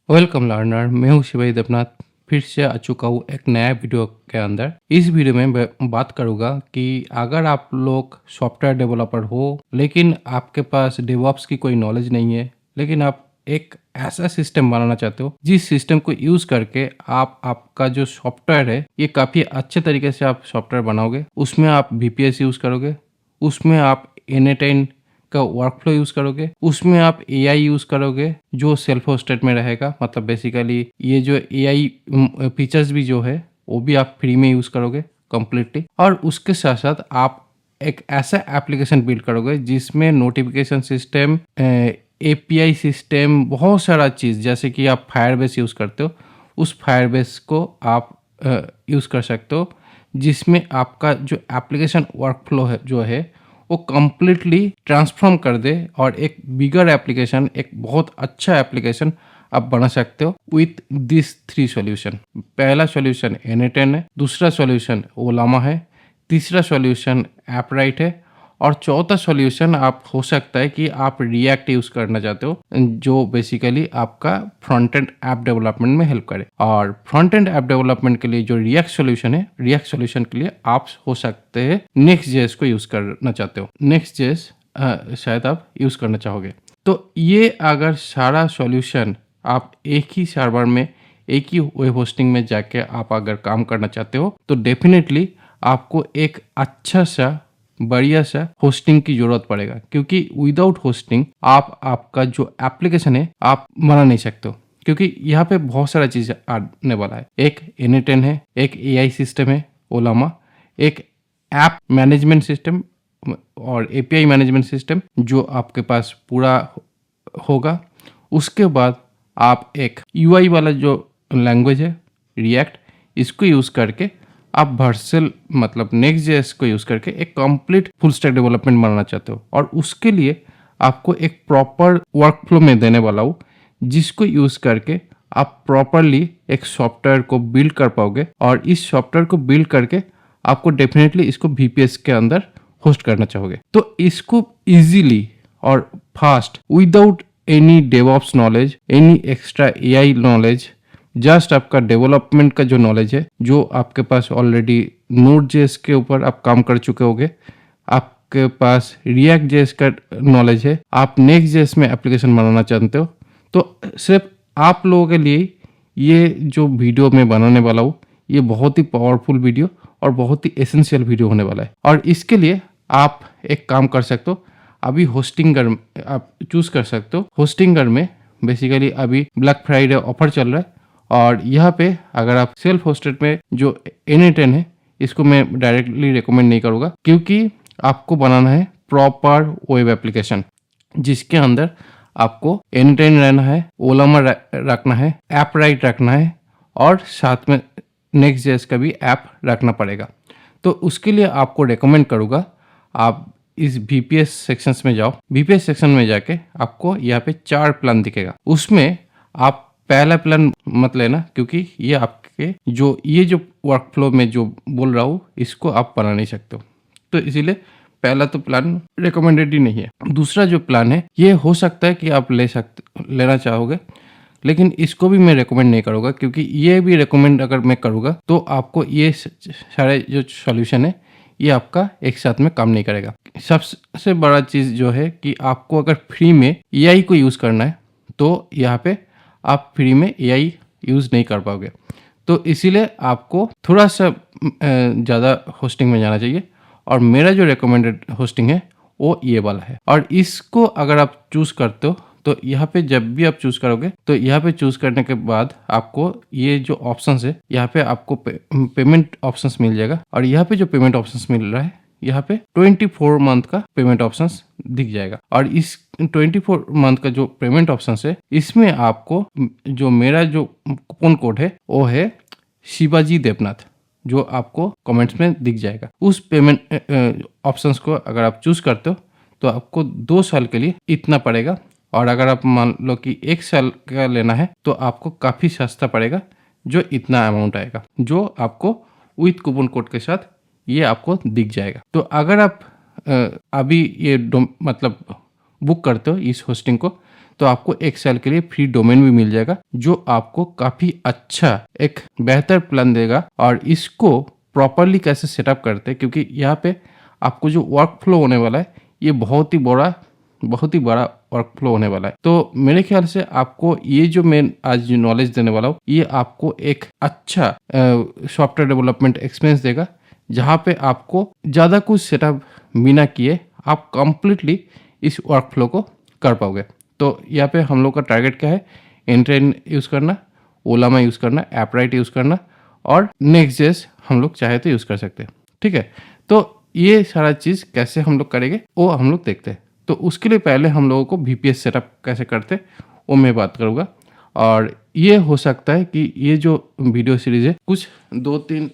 Welcome learner, मैं हूँ शिवाजी देवनाथ। फिर से आ चुका हूँ एक नया वीडियो के अंदर। इस वीडियो में मैं बात करूँगा कि अगर आप लोग सॉफ्टवेयर डेवलपर हो लेकिन आपके पास डेवऑप्स की कोई नॉलेज नहीं है, लेकिन आप एक ऐसा सिस्टम बनाना चाहते हो जिस सिस्टम को यूज़ करके आप आपका जो सॉफ्टवेयर है ये काफ़ी अच्छे तरीके से आप सॉफ्टवेयर बनाओगे। उसमें आप VPS यूज़ करोगे, उसमें आप N8N का वर्कफ्लो यूज़ करोगे, उसमें आप AI यूज़ करोगे जो सेल्फ होस्टेड में रहेगा। मतलब बेसिकली ये जो AI फीचर्स भी जो है वो भी आप फ्री में यूज़ करोगे कम्प्लीटली। और उसके साथ साथ आप एक ऐसा एप्लीकेशन बिल्ड करोगे जिसमें नोटिफिकेशन सिस्टम, API सिस्टम, बहुत सारा चीज़, जैसे कि आप फायरबेस यूज़ करते हो उस फायरबेस को आप यूज़ कर सकते हो, जिसमें आपका जो एप्लीकेशन वर्कफ्लो है जो है वो कम्प्लीटली ट्रांसफॉर्म कर दे और एक बिगर एप्लीकेशन, एक बहुत अच्छा एप्लीकेशन आप बना सकते हो विथ दिस 3 सॉल्यूशन। पहला सॉल्यूशन N8N है, दूसरा सॉल्यूशन ओलामा है, तीसरा सॉल्यूशन ऐपराइट है और चौथा सॉल्यूशन आप हो सकता है कि आप रिएक्ट यूज़ करना चाहते हो जो बेसिकली आपका फ्रंट एंड ऐप डेवलपमेंट में हेल्प करे। और फ्रंट एंड ऐप डेवलपमेंट के लिए जो रिएक्ट सॉल्यूशन है, रिएक्ट सॉल्यूशन के लिए आप हो सकते हैं Next.js को यूज़ करना चाहते हो। Next.js शायद आप यूज़ करना चाहोगे। तो ये अगर सारा सॉल्यूशन आप एक ही सर्वर में, एक ही वेब होस्टिंग में जाके आप अगर काम करना चाहते हो तो डेफिनेटली आपको एक अच्छा सा बढ़िया सा होस्टिंग की जरूरत पड़ेगा, क्योंकि विदाउट होस्टिंग आप आपका जो एप्लीकेशन है आप बना नहीं सकते हो। क्योंकि यहाँ पे बहुत सारा चीज़ आने वाला है। एक N8N है, एक AI सिस्टम है ओलामा, एक ऐप मैनेजमेंट सिस्टम और API मैनेजमेंट सिस्टम जो आपके पास पूरा होगा। उसके बाद आप एक UI वाला जो लैंग्वेज है रिएक्ट, इसको यूज़ करके आप वर्सल मतलब Next.js को यूज़ करके एक कंप्लीट फुल स्टैक डेवलपमेंट बनाना चाहते हो। और उसके लिए आपको एक प्रॉपर वर्कफ्लो में देने वाला हूँ जिसको यूज़ करके आप प्रॉपरली एक सॉफ्टवेयर को बिल्ड कर पाओगे। और इस सॉफ्टवेयर को बिल्ड करके आपको डेफिनेटली इसको VPS के अंदर होस्ट करना चाहोगे। तो इसको इजीली और fast without any DevOps knowledge, any extra AI knowledge, just आपका डेवलपमेंट का जो नॉलेज है, जो आपके पास ऑलरेडी Node.js के ऊपर आप काम कर चुके होगे, आपके पास React.js का नॉलेज है, आप Next.js में एप्लीकेशन बनाना चाहते हो, तो सिर्फ आप लोगों के लिए ये जो वीडियो मैं बनाने वाला हूँ ये बहुत ही पावरफुल वीडियो और बहुत ही एसेंशियल वीडियो होने वाला है। और इसके लिए आप एक काम कर सकते हो, अभी होस्टिंगर आप चूज़ कर सकते हो। होस्टिंगर में बेसिकली अभी ब्लैक फ्राइडे ऑफर चल रहा है और यहाँ पे अगर आप सेल्फ होस्टेड में जो N8N है इसको मैं डायरेक्टली रिकमेंड नहीं करूँगा, क्योंकि आपको बनाना है प्रॉपर वेब एप्लीकेशन जिसके अंदर आपको N8N रहना है, ओलामा रखना है, ऐपराइट रखना है और साथ में Next.js का भी ऐप रखना पड़ेगा। तो उसके लिए आपको रिकमेंड करूँगा आप इस VPS सेक्शंस में जाओ। VPS सेक्शन में जाके आपको यहाँ पे 4 प्लान दिखेगा। उसमें आप पहला प्लान मत लेना, क्योंकि ये आपके जो ये जो वर्कफ्लो में जो बोल रहा हूँ इसको आप बना नहीं सकते हो। तो इसीलिए पहला तो प्लान रिकमेंडेड ही नहीं है। दूसरा जो प्लान है ये हो सकता है कि आप लेना चाहोगे, लेकिन इसको भी मैं रिकमेंड नहीं करूँगा, क्योंकि ये भी रिकमेंड अगर मैं करूँगा तो आपको ये सारे जो सॉल्यूशन है ये आपका एक साथ में काम नहीं करेगा। सबसे बड़ा चीज़ जो है कि आपको अगर फ्री में AI को यूज़ करना है तो यहाँ पे आप फ्री में AI यूज़ नहीं कर पाओगे। तो इसीलिए आपको थोड़ा सा ज़्यादा होस्टिंग में जाना चाहिए और मेरा जो रिकमेंडेड होस्टिंग है वो ये वाला है। और इसको अगर आप चूज़ करते हो तो यहाँ पे जब भी आप चूज़ करोगे तो यहाँ पे चूज़ करने के बाद आपको ये जो ऑप्शंस है यहाँ पे आपको पेमेंट ऑप्शंस मिल जाएगा। और यहाँ पे जो पेमेंट ऑप्शंस मिल रहा है यहाँ पे 24 मंथ का पेमेंट ऑप्शंस दिख जाएगा। और इस 24 मंथ का जो पेमेंट ऑप्शंस है इसमें आपको जो मेरा जो कूपन कोड है वो है शिवाजी देवनाथ, जो आपको कमेंट्स में दिख जाएगा। उस पेमेंट ऑप्शंस को अगर आप चूज़ करते हो तो आपको 2 साल के लिए इतना पड़ेगा। और अगर आप मान लो कि 1 साल का लेना है तो आपको काफ़ी सस्ता पड़ेगा, जो इतना अमाउंट आएगा, जो आपको विथ कूपन कोड के साथ ये आपको दिख जाएगा। तो अगर आप अभी ये मतलब बुक करते हो इस होस्टिंग को तो आपको एक साल के लिए फ्री डोमेन भी मिल जाएगा, जो आपको काफ़ी अच्छा एक बेहतर प्लान देगा। और इसको प्रॉपरली कैसे सेटअप करते हैं, क्योंकि यहाँ पे आपको जो वर्क फ्लो होने वाला है ये बहुत ही बड़ा वर्क फ्लो होने वाला है। तो मेरे ख्याल से आपको ये जो मैं आज नॉलेज देने वाला हूँ, ये आपको एक अच्छा सॉफ्टवेयर डेवलपमेंट एक्सपीरियंस देगा, जहाँ पे आपको ज़्यादा कुछ सेटअप बिना किए आप कंप्लीटली इस वर्क फ्लो को कर पाओगे। तो यहाँ पे हम लोग का टारगेट क्या है, एंट्रेन यूज़ करना, ओलामा यूज़ करना, एपराइट यूज़ करना और नेक्स्ट.जेएस हम लोग चाहे तो यूज़ कर सकते हैं। ठीक है, तो ये सारा चीज़ कैसे हम लोग करेंगे वो हम लोग देखते हैं। तो उसके लिए पहले हम लोगों को VPS सेटअप कैसे करते वो मैं बात करूँगा। और ये हो सकता है कि ये जो वीडियो सीरीज़ है कुछ 2-3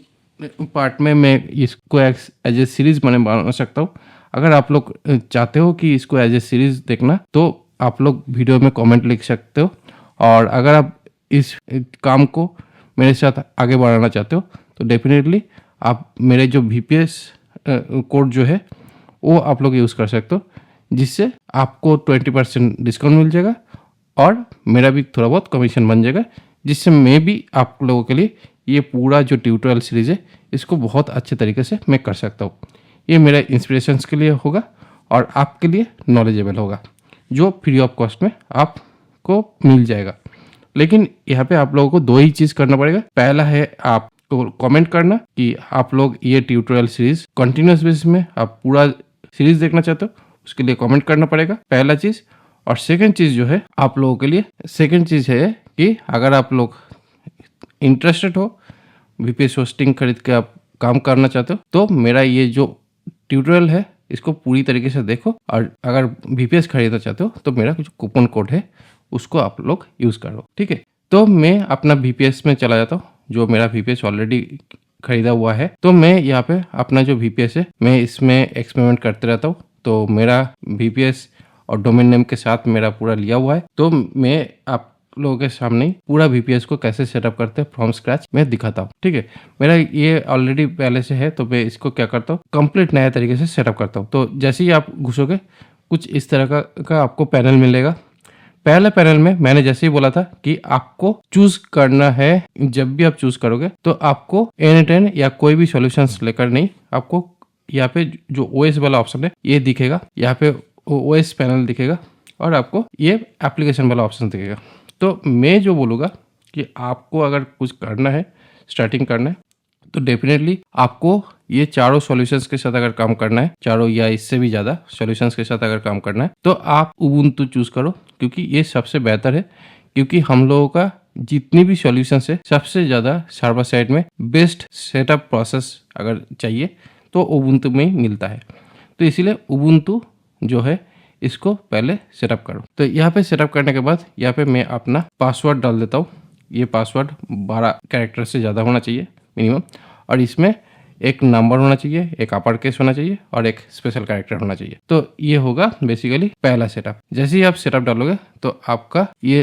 पार्ट में मैं इसको एज ए सीरीज़ बना सकता हूँ। अगर आप लोग चाहते हो कि इसको एज ए सीरीज़ देखना, तो आप लोग वीडियो में कमेंट लिख सकते हो। और अगर आप इस काम को मेरे साथ आगे बढ़ाना चाहते हो तो डेफिनेटली आप मेरे जो VPS कोड जो है वो आप लोग यूज़ कर सकते हो, जिससे आपको 20% डिस्काउंट मिल जाएगा और मेरा भी थोड़ा बहुत कमीशन बन जाएगा, जिससे मैं भी आप लोगों के लिए ये पूरा जो ट्यूटोरियल सीरीज़ है इसको बहुत अच्छे तरीके से मैं कर सकता हूँ। ये मेरा इंस्पिरेशंस के लिए होगा और आपके लिए नॉलेजेबल होगा, जो फ्री ऑफ कॉस्ट में आपको मिल जाएगा। लेकिन यहाँ पे आप लोगों को 2 ही चीज़ करना पड़ेगा। पहला है आपको कमेंट करना कि आप लोग ये ट्यूटोरियल सीरीज़ कंटिन्यूस बेसिस में आप पूरा सीरीज़ देखना चाहते हो, उसके लिए कमेंट करना पड़ेगा, पहला चीज़। और सेकंड चीज़ जो है आप लोगों के लिए, सेकंड चीज़ है कि अगर आप लोग इंटरेस्टेड हो, VPS होस्टिंग खरीद के आप काम करना चाहते हो, तो मेरा ये जो ट्यूटोरियल है इसको पूरी तरीके से देखो। और अगर VPS खरीदना चाहते हो तो मेरा कुछ कूपन कोड है उसको आप लोग यूज़ करो। ठीक है, तो मैं अपना VPS में चला जाता हूँ, जो मेरा VPS ऑलरेडी खरीदा हुआ है। तो मैं यहाँ पे अपना जो VPS है मैं इसमें एक्सपेरिमेंट करते रहता हूँ। तो मेरा VPS और डोमेन नेम के साथ मेरा पूरा लिया हुआ है। तो मैं आप लोगों के सामने ही पूरा VPS को कैसे सेटअप करते हैं फ्रॉम स्क्रैच मैं दिखाता हूँ। ठीक है, मेरा ये ऑलरेडी पहले से है, तो मैं इसको क्या करता हूँ, कंप्लीट नया तरीके से सेटअप करता हूँ। तो जैसे ही आप घुसोगे कुछ इस तरह का आपको पैनल मिलेगा। पहले पैनल में मैंने जैसे ही बोला था कि आपको चूज करना है, जब भी आप चूज करोगे तो आपको N10 या कोई भी सॉल्यूशंस लेकर नहीं, आपको यहाँ पे जो OS वाला ऑप्शन है ये दिखेगा, यहाँ पे OS पैनल दिखेगा और आपको ये एप्लीकेशन वाला ऑप्शन दिखेगा। तो मैं जो बोलूँगा कि आपको अगर कुछ करना है, स्टार्टिंग करना है, तो डेफिनेटली आपको ये चारों सॉल्यूशंस के साथ अगर काम करना है, चारों या इससे भी ज़्यादा सॉल्यूशंस के साथ अगर काम करना है, तो आप उबुंटू चूज़ करो, क्योंकि ये सबसे बेहतर है। क्योंकि हम लोगों का जितनी भी सॉल्यूशंस है सबसे ज़्यादा सर्वर साइड में बेस्ट सेटअप प्रोसेस अगर चाहिए तो उबुंटू में ही मिलता है। तो इसीलिए उबुंटू जो है इसको पहले सेटअप करो। तो यहाँ पे सेटअप करने के बाद यहाँ पे मैं अपना पासवर्ड डाल देता हूँ। ये पासवर्ड 12 कैरेक्टर से ज़्यादा होना चाहिए मिनिमम, और इसमें एक नंबर होना चाहिए, एक अपर केस होना चाहिए और एक स्पेशल कैरेक्टर होना चाहिए। तो ये होगा बेसिकली पहला सेटअप। जैसे ही आप सेटअप डालोगे तो आपका ये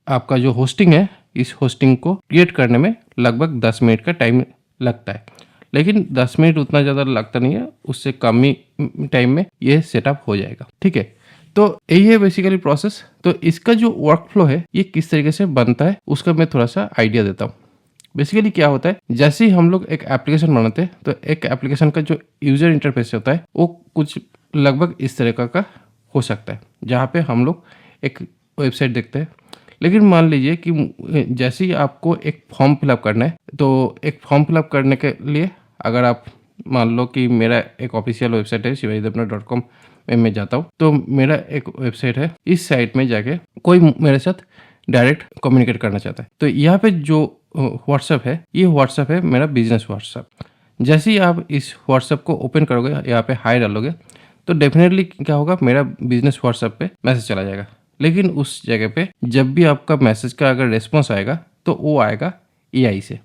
आपका जो होस्टिंग है, इस होस्टिंग को क्रिएट करने में लगभग 10 मिनट का टाइम लगता है। लेकिन 10 मिनट उतना ज़्यादा लगता नहीं है, उससे कम ही टाइम में ये सेटअप हो जाएगा। ठीक है, तो यही है बेसिकली प्रोसेस। तो इसका जो वर्क फ्लो है ये किस तरीके से बनता है उसका मैं थोड़ा सा आइडिया देता हूँ। बेसिकली क्या होता है, जैसे ही हम लोग एक एप्लीकेशन बनाते हैं तो एक एप्लीकेशन का जो यूजर इंटरफेस होता है वो कुछ लगभग इस तरह का हो सकता है, जहाँ पे हम लोग एक वेबसाइट देखते हैं। लेकिन मान लीजिए कि जैसे ही आपको एक फॉर्म फिलअप करना है, तो एक फॉर्म फिलअप करने के लिए अगर आप मान लो कि मेरा एक ऑफिशियल वेबसाइट है shivajidapna.com में मैं जाता हूँ, तो मेरा एक वेबसाइट है, इस साइट में जाके कोई मेरे साथ डायरेक्ट कम्युनिकेट करना चाहता है। तो यहाँ पे जो व्हाट्सएप है, ये व्हाट्सएप है मेरा बिजनेस व्हाट्सएप। जैसे ही आप इस व्हाट्सएप को ओपन करोगे, यहाँ पे हाई डालोगे, तो डेफिनेटली क्या होगा, मेरा बिजनेस व्हाट्सएप पे मैसेज चला जाएगा। लेकिन उस जगह पे जब भी आपका मैसेज का अगर रिस्पॉन्स आएगा तो वो आएगा AI से,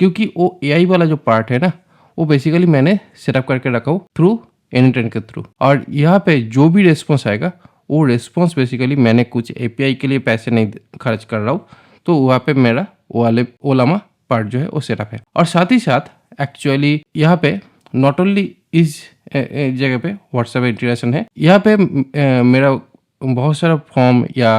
क्योंकि वो AI वाला जो पार्ट है ना, वो बेसिकली मैंने सेटअप करके रखा हूँ थ्रू N10 के थ्रू। और यहाँ पे जो भी रिस्पॉन्स आएगा वो रिस्पॉन्स बेसिकली मैंने कुछ API के लिए पैसे नहीं खर्च कर रहा हूँ, तो वहाँ पे मेरा ओलामा पार्ट जो है वो सेटअप है। और साथ ही साथ एक्चुअली यहाँ पे नॉट ओनली इस जगह पे व्हाट्सएप इंटीग्रेशन है, यहाँ पे मेरा बहुत सारा फॉर्म या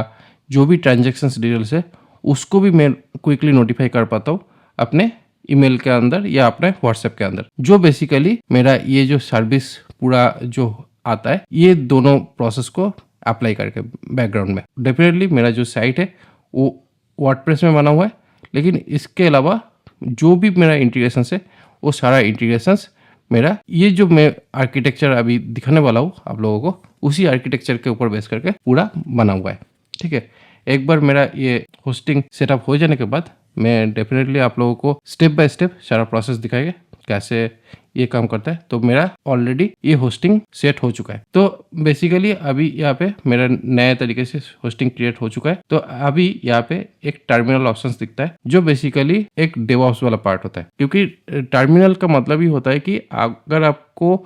जो भी ट्रांजैक्शंस डिटेल्स है उसको भी मैं क्विकली नोटिफाई कर पाता हूँ अपने ईमेल के अंदर या अपने व्हाट्सएप के अंदर। जो बेसिकली मेरा ये जो सर्विस पूरा जो आता है ये दोनों प्रोसेस को अप्लाई करके बैकग्राउंड में। डेफिनेटली मेरा जो साइट है वो वर्डप्रेस में बना हुआ है, लेकिन इसके अलावा जो भी मेरा इंटीग्रेशंस है वो सारा इंटीग्रेशंस मेरा ये जो मैं आर्किटेक्चर अभी दिखाने वाला हूँ आप लोगों को उसी आर्किटेक्चर के ऊपर बेस करके पूरा बना हुआ है। ठीक है, एक बार मेरा ये होस्टिंग सेटअप हो जाने के बाद मैं डेफिनेटली आप लोगों को स्टेप बाय स्टेप सारा प्रोसेस दिखाएंगे कैसे ये काम करता है। तो मेरा ऑलरेडी ये होस्टिंग सेट हो चुका है। तो बेसिकली अभी यहाँ पे मेरा नए तरीके से होस्टिंग क्रिएट हो चुका है। तो अभी यहाँ पे एक टर्मिनल ऑप्शंस दिखता है जो बेसिकली एक डेवऑप्स वाला पार्ट होता है, क्योंकि टर्मिनल का मतलब ही होता है कि अगर आपको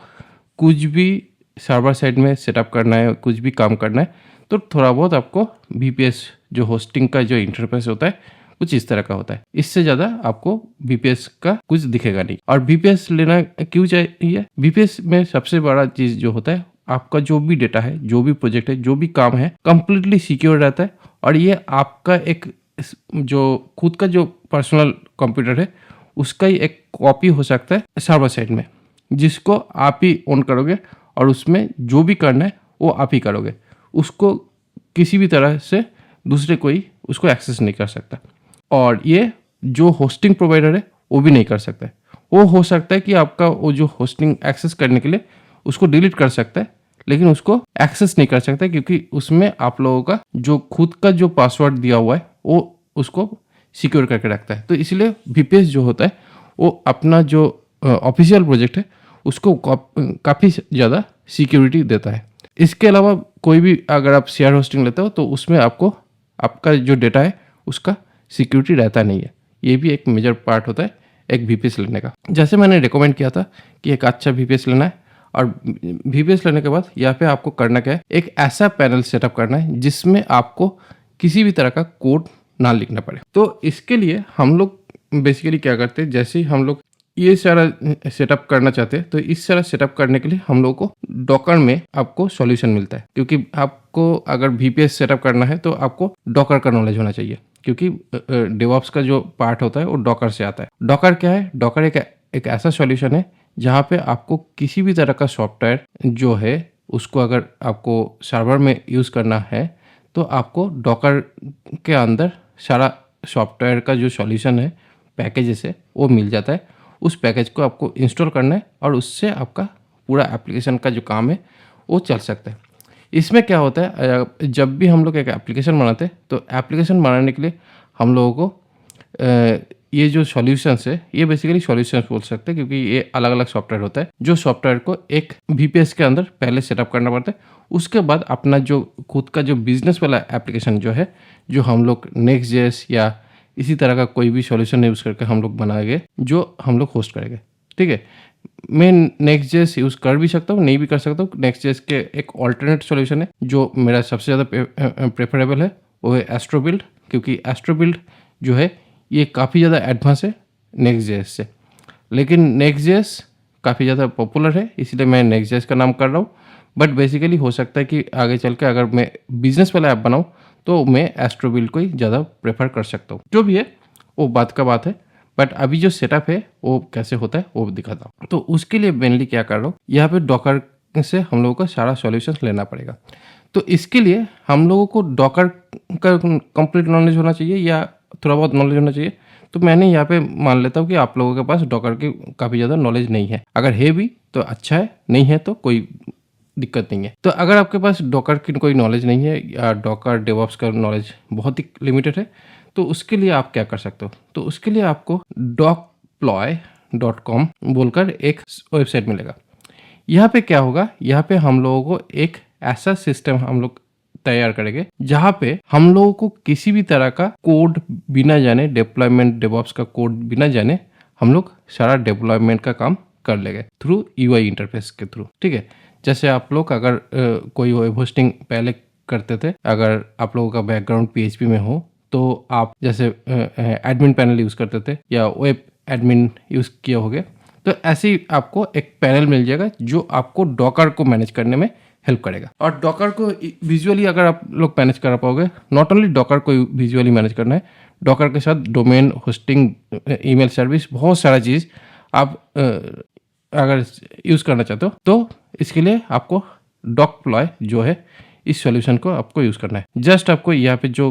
कुछ भी सर्वर साइड में सेटअप करना है, कुछ भी काम करना है, तो थोड़ा बहुत आपको VPS जो होस्टिंग का जो इंटरफेस होता है कुछ इस तरह का होता है। इससे ज़्यादा आपको VPS का कुछ दिखेगा नहीं। और VPS लेना क्यों चाहिए? VPS में सबसे बड़ा चीज़ जो होता है आपका जो भी डेटा है, जो भी प्रोजेक्ट है, जो भी काम है कंप्लीटली सिक्योर रहता है। और ये आपका एक जो खुद का जो पर्सनल कंप्यूटर है उसका ही एक कॉपी हो सकता है सर्वर साइड में, जिसको आप ही ऑन करोगे और उसमें जो भी करना है वो आप ही करोगे। उसको किसी भी तरह से दूसरे कोई उसको एक्सेस नहीं कर सकता। और ये जो होस्टिंग प्रोवाइडर है वो भी नहीं कर सकता है। वो हो सकता है कि आपका वो जो होस्टिंग एक्सेस करने के लिए उसको डिलीट कर सकता है, लेकिन उसको एक्सेस नहीं कर सकता, क्योंकि उसमें आप लोगों का जो खुद का जो पासवर्ड दिया हुआ है वो उसको सिक्योर करके रखता है। तो इसलिए VPS जो होता है वो अपना जो ऑफिशियल प्रोजेक्ट है उसको काफ़ी ज़्यादा सिक्योरिटी देता है। इसके अलावा कोई भी अगर आप शेयर होस्टिंग लेते हो तो उसमें आपको आपका जो डेटा है उसका सिक्योरिटी रहता नहीं है। ये भी एक मेजर पार्ट होता है एक VPS लेने का। जैसे मैंने रिकमेंड किया था कि एक अच्छा VPS लेना है, और VPS लेने के बाद यहाँ पे आपको करना क्या है, एक ऐसा पैनल सेटअप करना है जिसमें आपको किसी भी तरह का कोड ना लिखना पड़े। तो इसके लिए हम लोग बेसिकली क्या करते हैं, जैसे ही हम लोग ये सारा सेटअप करना चाहते हैं तो इस सारा सेटअप करने के लिए हम लोग को डॉकर में आपको सॉल्यूशन मिलता है। क्योंकि आपको अगर VPS सेटअप करना है तो आपको डॉकर का नॉलेज होना चाहिए, क्योंकि डेवऑप्स का जो पार्ट होता है वो डॉकर से आता है। डॉकर क्या है? डॉकर एक ऐसा सॉल्यूशन है जहाँ पे आपको किसी भी तरह का सॉफ्टवेयर जो है उसको अगर आपको सर्वर में यूज़ करना है तो आपको डॉकर के अंदर सारा सॉफ्टवेयर का जो सॉल्यूशन है, पैकेजेस है, वो मिल जाता है। उस पैकेज को आपको इंस्टॉल करना है और उससे आपका पूरा एप्लीकेशन का जो काम है वो चल सकता है। इसमें क्या होता है, जब भी हम लोग एक एप्लीकेशन बनाते हैं तो एप्लीकेशन बनाने के लिए हम लोगों को ये जो सॉल्यूशंस है, ये बेसिकली सॉल्यूशंस बोल सकते हैं, क्योंकि ये अलग अलग सॉफ्टवेयर होता है जो सॉफ्टवेयर को एक VPS के अंदर पहले सेटअप करना पड़ता है। उसके बाद अपना जो खुद का जो बिजनेस वाला एप्लीकेशन जो है, जो हम लोग Next.js या इसी तरह का कोई भी सॉल्यूशन यूज़ करके हम लोग बनाएंगे जो हम लोग होस्ट करेंगे। ठीक है, मैं Next.js यूज़ कर भी सकता हूँ, नहीं भी कर सकता हूँ। Next.js के एक ऑल्टरनेट सॉल्यूशन है जो मेरा सबसे ज़्यादा प्रेफरेबल है, वो है एस्ट्रोबिल्ड। क्योंकि एस्ट्रोबिल्ड जो है ये काफ़ी ज़्यादा एडवांस है Next.js से, लेकिन Next.js काफ़ी ज़्यादा पॉपुलर है, इसलिए मैं Next.js का नाम कर रहा हूँ। बट बेसिकली हो सकता है कि आगे चल के अगर मैं बिजनेस वाला ऐप बनाऊँ तो मैं एस्ट्रोबिल्ड को ही ज़्यादा प्रेफर कर सकता हूँ। जो भी है वो बात का बात है, बट अभी जो सेटअप है वो कैसे होता है वो दिखाता हूँ। तो उसके लिए मेनली क्या कर रहा हूँ, यहाँ पे डॉकर से हम लोगों को सारा सॉल्यूशन लेना पड़ेगा। तो इसके लिए हम लोगों को डॉकर का कंप्लीट नॉलेज होना चाहिए या थोड़ा बहुत नॉलेज होना चाहिए। तो मैंने यहाँ पे मान लेता हूँ कि आप लोगों के पास डॉकर की काफ़ी ज़्यादा नॉलेज नहीं है। अगर है भी तो अच्छा है, नहीं है तो कोई दिक्कत नहीं है। तो अगर आपके पास डॉकर की कोई नॉलेज नहीं है या डॉकर डेवऑप्स का नॉलेज बहुत ही लिमिटेड है, तो उसके लिए आप क्या कर सकते हो, तो उसके लिए आपको docploy.com बोलकर एक वेबसाइट मिलेगा। यहाँ पे क्या होगा, यहाँ पे हम लोगों को एक ऐसा सिस्टम हम लोग तैयार करेंगे जहाँ पे हम लोगों को किसी भी तरह का कोड बिना जाने, डिप्लॉयमेंट डेवऑप्स का कोड बिना जाने हम लोग सारा डिप्लॉयमेंट का काम कर लेंगे थ्रू UI इंटरफेस के थ्रू। ठीक है, जैसे आप लोग अगर कोई वेब होस्टिंग पहले करते थे, अगर आप लोगों का बैकग्राउंड PHP में हो तो आप जैसे एडमिन पैनल यूज़ करते थे या वेब एडमिन यूज़ किया होगे, तो ऐसे ही आपको एक पैनल मिल जाएगा जो आपको डॉकर को मैनेज करने में हेल्प करेगा। और डॉकर को विजुअली अगर आप लोग मैनेज कर पाओगे, नॉट ओनली डॉकर को विजुअली मैनेज करना है, डॉकर के साथ डोमेन, होस्टिंग, ईमेल सर्विस, बहुत सारा चीज़ आप अगर यूज़ करना चाहते हो तो इसके लिए आपको डॉकप्लॉय जो है इस सॉल्यूशन को आपको यूज़ करना है। जस्ट आपको यहाँ पे जो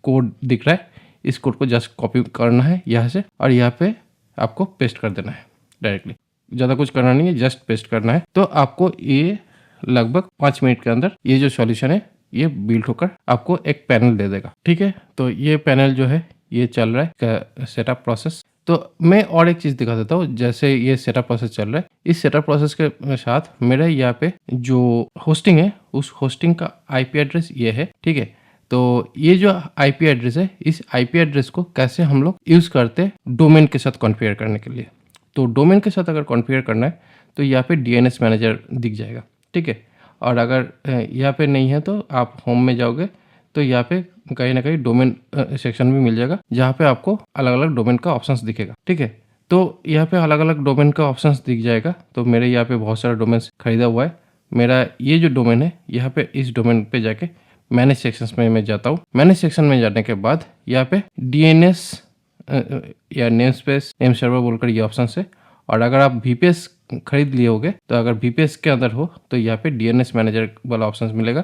कोड दिख रहा है इस कोड को जस्ट कॉपी करना है यहाँ से और यहाँ पे आपको पेस्ट कर देना है डायरेक्टली। ज़्यादा कुछ करना नहीं है, जस्ट पेस्ट करना है। तो आपको ये लगभग 5 मिनट के अंदर ये जो सॉल्यूशन है ये बिल्ड होकर आपको एक पैनल दे देगा। ठीक है, तो ये पैनल जो है ये चल रहा है सेटअप प्रोसेस। तो मैं और एक चीज़ दिखा देता हूँ। जैसे ये सेटअप प्रोसेस चल रहा है, इस सेटअप प्रोसेस के साथ मेरे यहाँ पे जो होस्टिंग है उस होस्टिंग का आईपी एड्रेस ये है। ठीक है, तो ये जो आईपी एड्रेस है, इस आईपी एड्रेस को कैसे हम लोग यूज़ करते हैं डोमेन के साथ कॉन्फ़िगर करने के लिए। तो डोमेन के साथ अगर कॉन्फ़िगर करना है तो यहाँ पे डीएनएस मैनेजर दिख जाएगा। ठीक है, और अगर यहाँ पे नहीं है तो आप होम में जाओगे तो यहाँ पे कहीं ना कहीं डोमेन सेक्शन भी मिल जाएगा जहाँ पे आपको अलग अलग डोमेन का ऑप्शंस दिखेगा। ठीक है, तो यहाँ पे अलग अलग डोमेन का ऑप्शंस दिख जाएगा। तो मेरे यहाँ पे बहुत सारा डोमेन्स खरीदा हुआ है। मेरा ये जो डोमेन है यहाँ पे इस डोमेन पे जाके मैनेज सेक्शंस में मैं जाता हूँ। मैनेज सेक्शन में जाने के बाद यहाँ पे डीएनएस या नेम स्पेस, नेम सर्वर बोलकर ये ऑप्शन है। और अगर आप वीपीएस खरीद लिए होगे तो अगर वीपीएस के अंदर हो तो यहाँ पे डीएनएस मैनेजर वाला ऑप्शन मिलेगा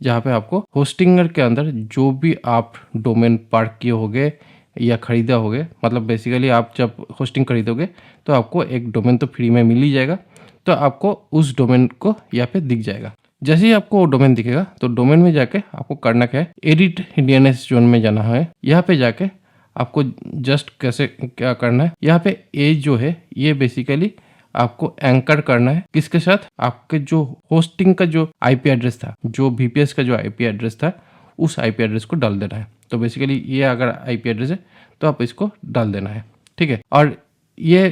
जहाँ पे आपको होस्टिंगर के अंदर जो भी आप डोमेन पार्क किए होगे या खरीदा होगे, मतलब बेसिकली आप जब होस्टिंग खरीदोगे तो आपको एक डोमेन तो फ्री में मिल ही जाएगा। तो आपको उस डोमेन को यहाँ पे दिख जाएगा। जैसे ही आपको डोमेन दिखेगा तो डोमेन में जाके आपको करना क्या है, एडिट डीएनएस जोन में जाना है। यहाँ पे जाके आपको जस्ट कैसे क्या करना है, यहाँ पे एज जो है ये बेसिकली आपको एंकर करना है किसके साथ, आपके जो होस्टिंग का जो आईपी एड्रेस था, जो वीपीएस का जो आईपी एड्रेस था उस आईपी एड्रेस को डाल देना है। तो बेसिकली ये अगर आईपी एड्रेस है तो आप इसको डाल देना है। ठीक है, और ये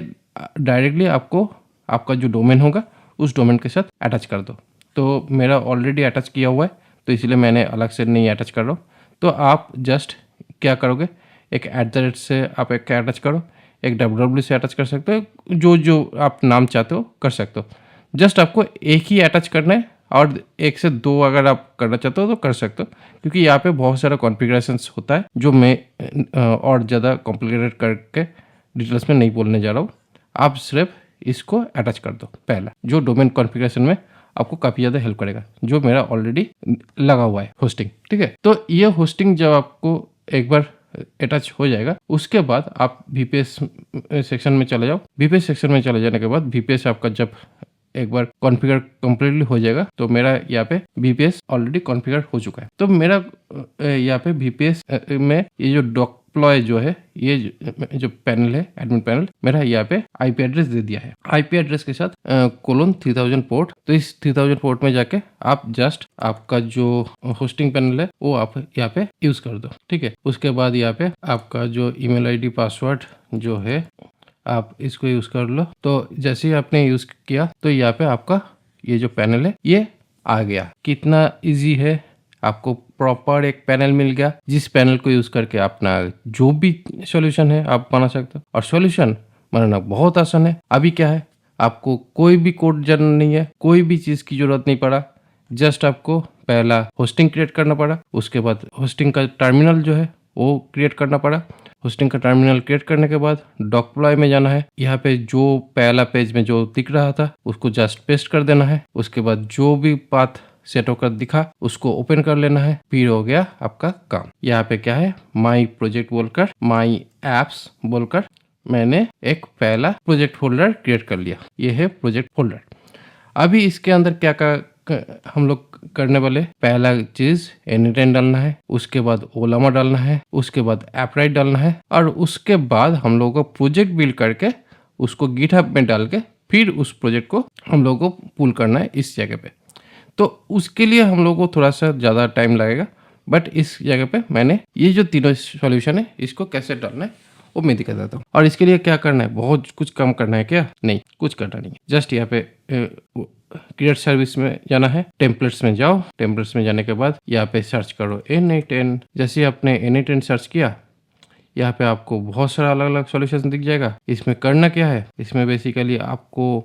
डायरेक्टली आपको आपका जो डोमेन होगा उस डोमेन के साथ अटैच कर दो। तो मेरा ऑलरेडी अटैच किया हुआ है तो इसलिए मैंने अलग से नहीं अटैच कर रहा हूँ। तो आप जस्ट क्या करोगे, एक @ से आप एक अटैच करो, एक www से अटैच कर सकते हो, जो आप नाम चाहते हो कर सकते हो। जस्ट आपको एक ही अटैच करना है और 1 से 2 अगर आप करना चाहते हो तो कर सकते हो, क्योंकि यहाँ पे बहुत सारा कॉन्फ़िगरेशंस होता है जो मैं और ज़्यादा कॉम्प्लिकेटेड करके डिटेल्स में नहीं बोलने जा रहा हूँ। आप सिर्फ इसको अटैच कर दो पहला, जो डोमेन कॉन्फ़िगरेशन में आपको काफ़ी ज़्यादा हेल्प करेगा, जो मेरा ऑलरेडी लगा हुआ है होस्टिंग। ठीक है, तो ये होस्टिंग जब आपको एक बार अटैच हो जाएगा उसके बाद आप वीपीएस सेक्शन में चले जाओ। वीपीएस सेक्शन में चले जाने के बाद वीपीएस आपका जब एक बार कॉन्फ़िगर कंप्लीटली हो जाएगा तो मेरा यहाँ पे वीपीएस ऑलरेडी कॉन्फ़िगर हो चुका है। तो मेरा यहाँ पे वीपीएस में ये जो डॉकप्लॉय जो है, ये जो पैनल है, एडमिन पैनल, मेरा यहाँ पे आईपी एड्रेस दे दिया है। आईपी एड्रेस के साथ :3000 पोर्ट। तो इस 3000 पोर्ट में जाके आप जस्ट आपका जो होस्टिंग पैनल है वो आप यहाँ पे यूज कर दो। ठीक है, उसके बाद यहाँ पे आपका जो ईमेल आईडी पासवर्ड जो है आप इसको यूज कर लो। तो जैसे ही आपने यूज किया तो यहाँ पे आपका ये जो पैनल है ये आ गया। कितना इजी है, आपको प्रॉपर एक पैनल मिल गया जिस पैनल को यूज करके अपना जो भी सॉल्यूशन है आप बना सकते हो। और सॉल्यूशन बनाना बहुत आसान है। अभी क्या है, आपको कोई भी कोड जानना नहीं है, कोई भी चीज की जरूरत नहीं पड़ा। जस्ट आपको पहला होस्टिंग क्रिएट करना पड़ा, उसके बाद होस्टिंग का टर्मिनल जो है वो क्रिएट करना पड़ा। होस्टिंग का टर्मिनल क्रिएट करने के बाद डॉकप्लॉय में जाना है। यहाँ पे जो पहला पेज में जो दिख रहा था उसको जस्ट पेस्ट कर देना है। उसके बाद जो भी पाथ सेट होकर दिखा उसको ओपन कर लेना है। फिर हो गया आपका काम। यहाँ पे क्या है, माई प्रोजेक्ट बोलकर, माई एप्स बोलकर मैंने एक पहला प्रोजेक्ट फोल्डर क्रिएट कर लिया। ये है प्रोजेक्ट फोल्डर। अभी इसके अंदर क्या हम लोग करने वाले, पहला चीज एनीटाइम डालना है, उसके बाद ओलामा डालना है, उसके बाद एपराइट डालना है, और उसके बाद हम लोगों को प्रोजेक्ट बिल्ड करके उसको गिटहब में डाल के फिर उस प्रोजेक्ट को हम लोगों को पुल करना है इस जगह पे। तो उसके लिए हम लोगों को थोड़ा सा ज़्यादा टाइम लगेगा, बट इस जगह पे मैंने ये जो तीनों सॉल्यूशन है इसको कैसे डालना है वो मैं दिखा देता हूँ। और इसके लिए क्या करना है, बहुत कुछ कम करना है क्या, नहीं कुछ करना नहीं है। जस्ट यहाँ पे क्रिएट सर्विस में जाना है, टेम्पलेट्स में जाओ। टेम्पलेट्स में जाने के बाद यहाँ पे सर्च करो N8N। जैसे आपने N8N सर्च किया यहाँ पे आपको बहुत सारा अलग अलग सॉल्यूशन दिख जाएगा। इसमें करना क्या है, इसमें बेसिकली आपको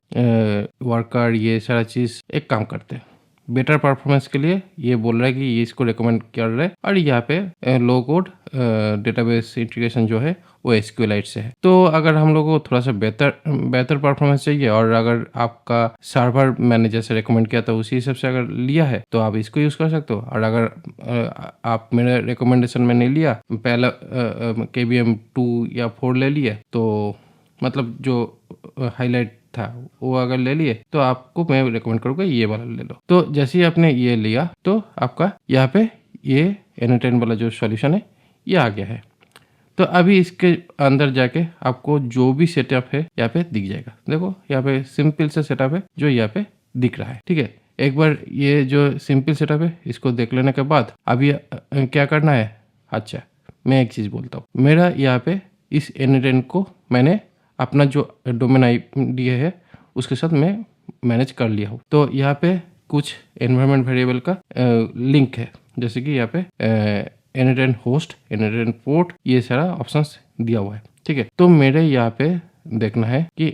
वर्कर ये सारा चीज़ एक काम करते हैं। बेटर परफॉर्मेंस के लिए ये बोल रहा है कि ये इसको रिकमेंड कर रहा है। और यहाँ पे लो कोड डेटाबेस इंटीग्रेशन जो है वो एसक्यूएलाइट से है। तो अगर हम लोग को थोड़ा सा बेहतर परफॉर्मेंस चाहिए और अगर आपका सर्वर मैंने जैसे रिकमेंड किया था उसी हिसाब से अगर लिया है तो आप इसको यूज़ कर सकते हो। और अगर आप मेरे रिकमेंडेशन में नहीं लिया, पहला KVM 2 या 4 ले लिए, तो मतलब जो हाईलाइट था वो अगर ले लिए तो आपको मैं रिकमेंड करूँगा ये वाला ले लो। तो जैसे ही आपने ये लिया तो आपका यहाँ पे ये N10 वाला जो सॉल्यूशन है ये आ गया है। तो अभी इसके अंदर जाके आपको जो भी सेटअप है यहाँ पे दिख जाएगा। देखो यहाँ पे सिंपल सा सेटअप है जो यहाँ पे दिख रहा है, ठीक है। एक बार ये जो सिंपल सेटअप है इसको देख लेने के बाद अभी क्या करना है। अच्छा, मैं एक चीज़ बोलता हूँ, मेरा यहाँ पे इस N10 को मैंने अपना जो डोमेन ID है उसके साथ मैं मैनेज कर लिया हूँ। तो यहाँ पे कुछ एनवायरनमेंट वेरिएबल का लिंक है, जैसे कि यहाँ पे N10 होस्ट, N10 पोर्ट, ये सारा ऑप्शंस दिया हुआ है, ठीक है। तो मेरे यहाँ पे देखना है कि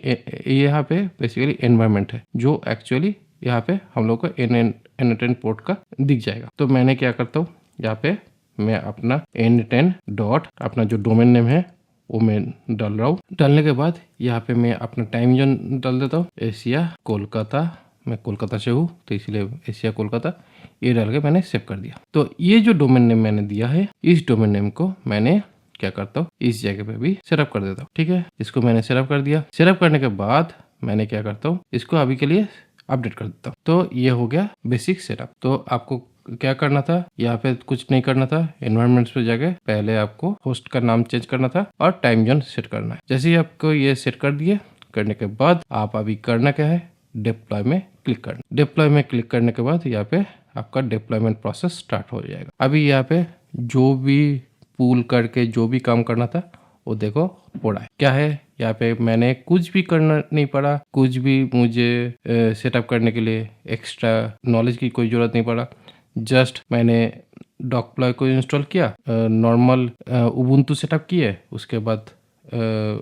यहाँ पे बेसिकली एनवायरनमेंट है जो एक्चुअली यहाँ पे हम लोग को N10 पोर्ट का दिख जाएगा। तो मैंने क्या करता हूँ, यहाँ पे मैं अपना N10 डॉट अपना जो डोमेन नेम है वो मैं डाल रहा हूँ। डालने के बाद यहाँ पे मैं अपना टाइम जोन डाल देता हूँ, एशिया कोलकाता। मैं कोलकाता से हूँ तो इसलिए एशिया कोलकाता ये डाल के मैंने सेव कर दिया। तो ये जो डोमेन नेम मैंने दिया है इस डोमेन नेम को मैंने क्या करता हूँ इस जगह पे भी सेटअप कर देता हूँ, ठीक है। इसको मैंने सेटअप कर दिया। सेटअप करने के बाद मैंने क्या करता हूँ, इसको अभी के लिए अपडेट कर देता हूँ। तो ये हो गया बेसिक सेटअप। तो आपको क्या करना था, यहाँ पे कुछ नहीं करना था। एनवायरमेंट्स पे जाके पहले आपको होस्ट का नाम चेंज करना था और टाइम जोन सेट करना है। जैसे ही आपको ये सेट कर दिए, करने के बाद आप अभी करना क्या है, डिप्लॉय में क्लिक करना। डिप्लॉय में क्लिक करने के बाद यहाँ पे आपका डिप्लॉयमेंट प्रोसेस स्टार्ट हो जाएगा। अभी यहाँ पे जो भी पूल करके जो भी काम करना था वो देखो हो रहा है। क्या है, यहाँ पे मैंने कुछ भी करना नहीं पड़ा, कुछ भी मुझे सेटअप करने के लिए एक्स्ट्रा नॉलेज की कोई ज़रूरत नहीं पड़ा। जस्ट मैंने डॉकप्लॉय को इंस्टॉल किया, नॉर्मल उबुंटू सेटअप किए, उसके बाद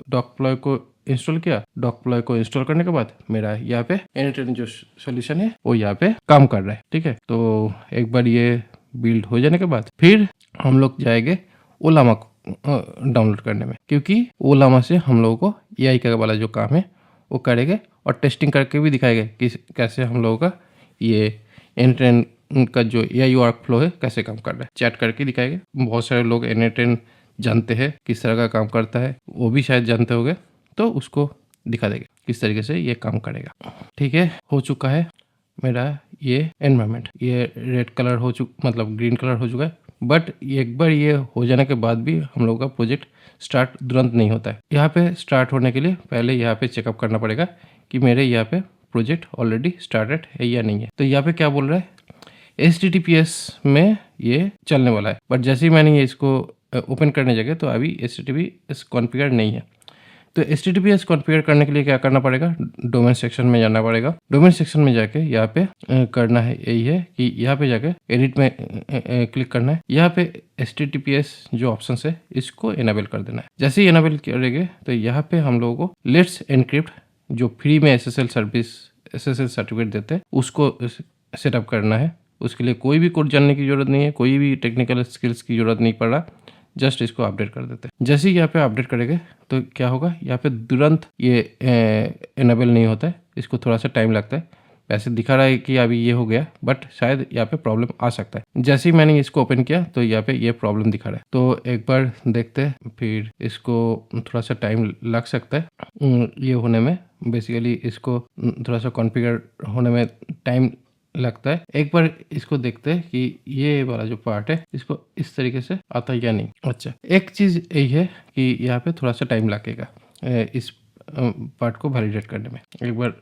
डॉकप्लॉय को इंस्टॉल किया। डॉकप्लॉय को इंस्टॉल करने के बाद मेरा यहाँ पे N10 जो सॉल्यूशन है वो यहाँ पे काम कर रहा है, ठीक है। तो एक बार ये बिल्ड हो जाने के बाद फिर हम लोग जाएंगे ओलामा को डाउनलोड करने में, क्योंकि ओलामा से हम लोगों को AI का वाला जो काम है वो करेंगे और टेस्टिंग करके भी दिखाएंगे कि कैसे हम लोगों का ये N10 का जो AI वर्क फ्लो है कैसे काम कर रहा है, चैट करके दिखाएंगे। बहुत सारे लोग N10 जानते हैं किस तरह का काम करता है, वो भी शायद जानते होंगे, तो उसको दिखा देंगे किस तरीके से ये काम करेगा, ठीक है। हो चुका है मेरा ये एनवायरनमेंट, ये रेड कलर हो मतलब ग्रीन कलर हो चुका है। बट एक बार ये हो जाने के बाद भी हम लोगों का प्रोजेक्ट स्टार्ट तुरंत नहीं होता है। यहाँ पे स्टार्ट होने के लिए पहले यहाँ पे चेकअप करना पड़ेगा कि मेरे यहाँ पे प्रोजेक्ट ऑलरेडी स्टार्टेड है या नहीं है। तो यहाँ पे क्या बोल रहा है, HTTPS में ये चलने वाला है। बट जैसे ही मैंने ये इसको ओपन करने जगह तो अभी HTTPS कॉन्फ़िगर नहीं है। तो HTTPS कॉन्फ़िगर करने के लिए क्या करना पड़ेगा, डोमेन सेक्शन में जाना पड़ेगा। डोमेन सेक्शन में जाके यहाँ पे करना है यही है कि यहाँ पे जाके एडिट में क्लिक करना है। यहाँ पे HTTPS जो ऑप्शन है इसको इनेबल कर देना है। जैसे ही इनेबल करेंगे तो यहाँ पे हम लोगों को लेट्स एनक्रिप्ट जो फ्री में SSL सर्टिफिकेट देते हैं उसको सेटअप करना है। उसके लिए कोई भी कोड जानने की ज़रूरत नहीं है, कोई भी टेक्निकल स्किल्स की ज़रूरत नहीं पड़ रहा, जस्ट इसको अपडेट कर देते हैं। जैसे ही यहाँ पे अपडेट करेंगे तो क्या होगा, यहाँ पे तुरंत ये इनेबल नहीं होता है, इसको थोड़ा सा टाइम लगता है। वैसे दिखा रहा है कि अभी ये हो गया, बट शायद यहाँ पे प्रॉब्लम आ सकता है। जैसे ही मैंने इसको ओपन किया तो यहाँ पे ये प्रॉब्लम दिखा रहा है। तो एक बार देखते हैं, फिर इसको थोड़ा सा टाइम लग सकता है ये होने में। बेसिकली इसको थोड़ा सा कॉन्फ़िगर होने में टाइम लगता है। एक बार इसको देखते हैं कि ये वाला जो पार्ट है इसको इस तरीके से आता है या नहीं। अच्छा, एक चीज़ यही है कि यहाँ पे थोड़ा सा टाइम लगेगा इस पार्ट को वैलिडेट करने में। एक बार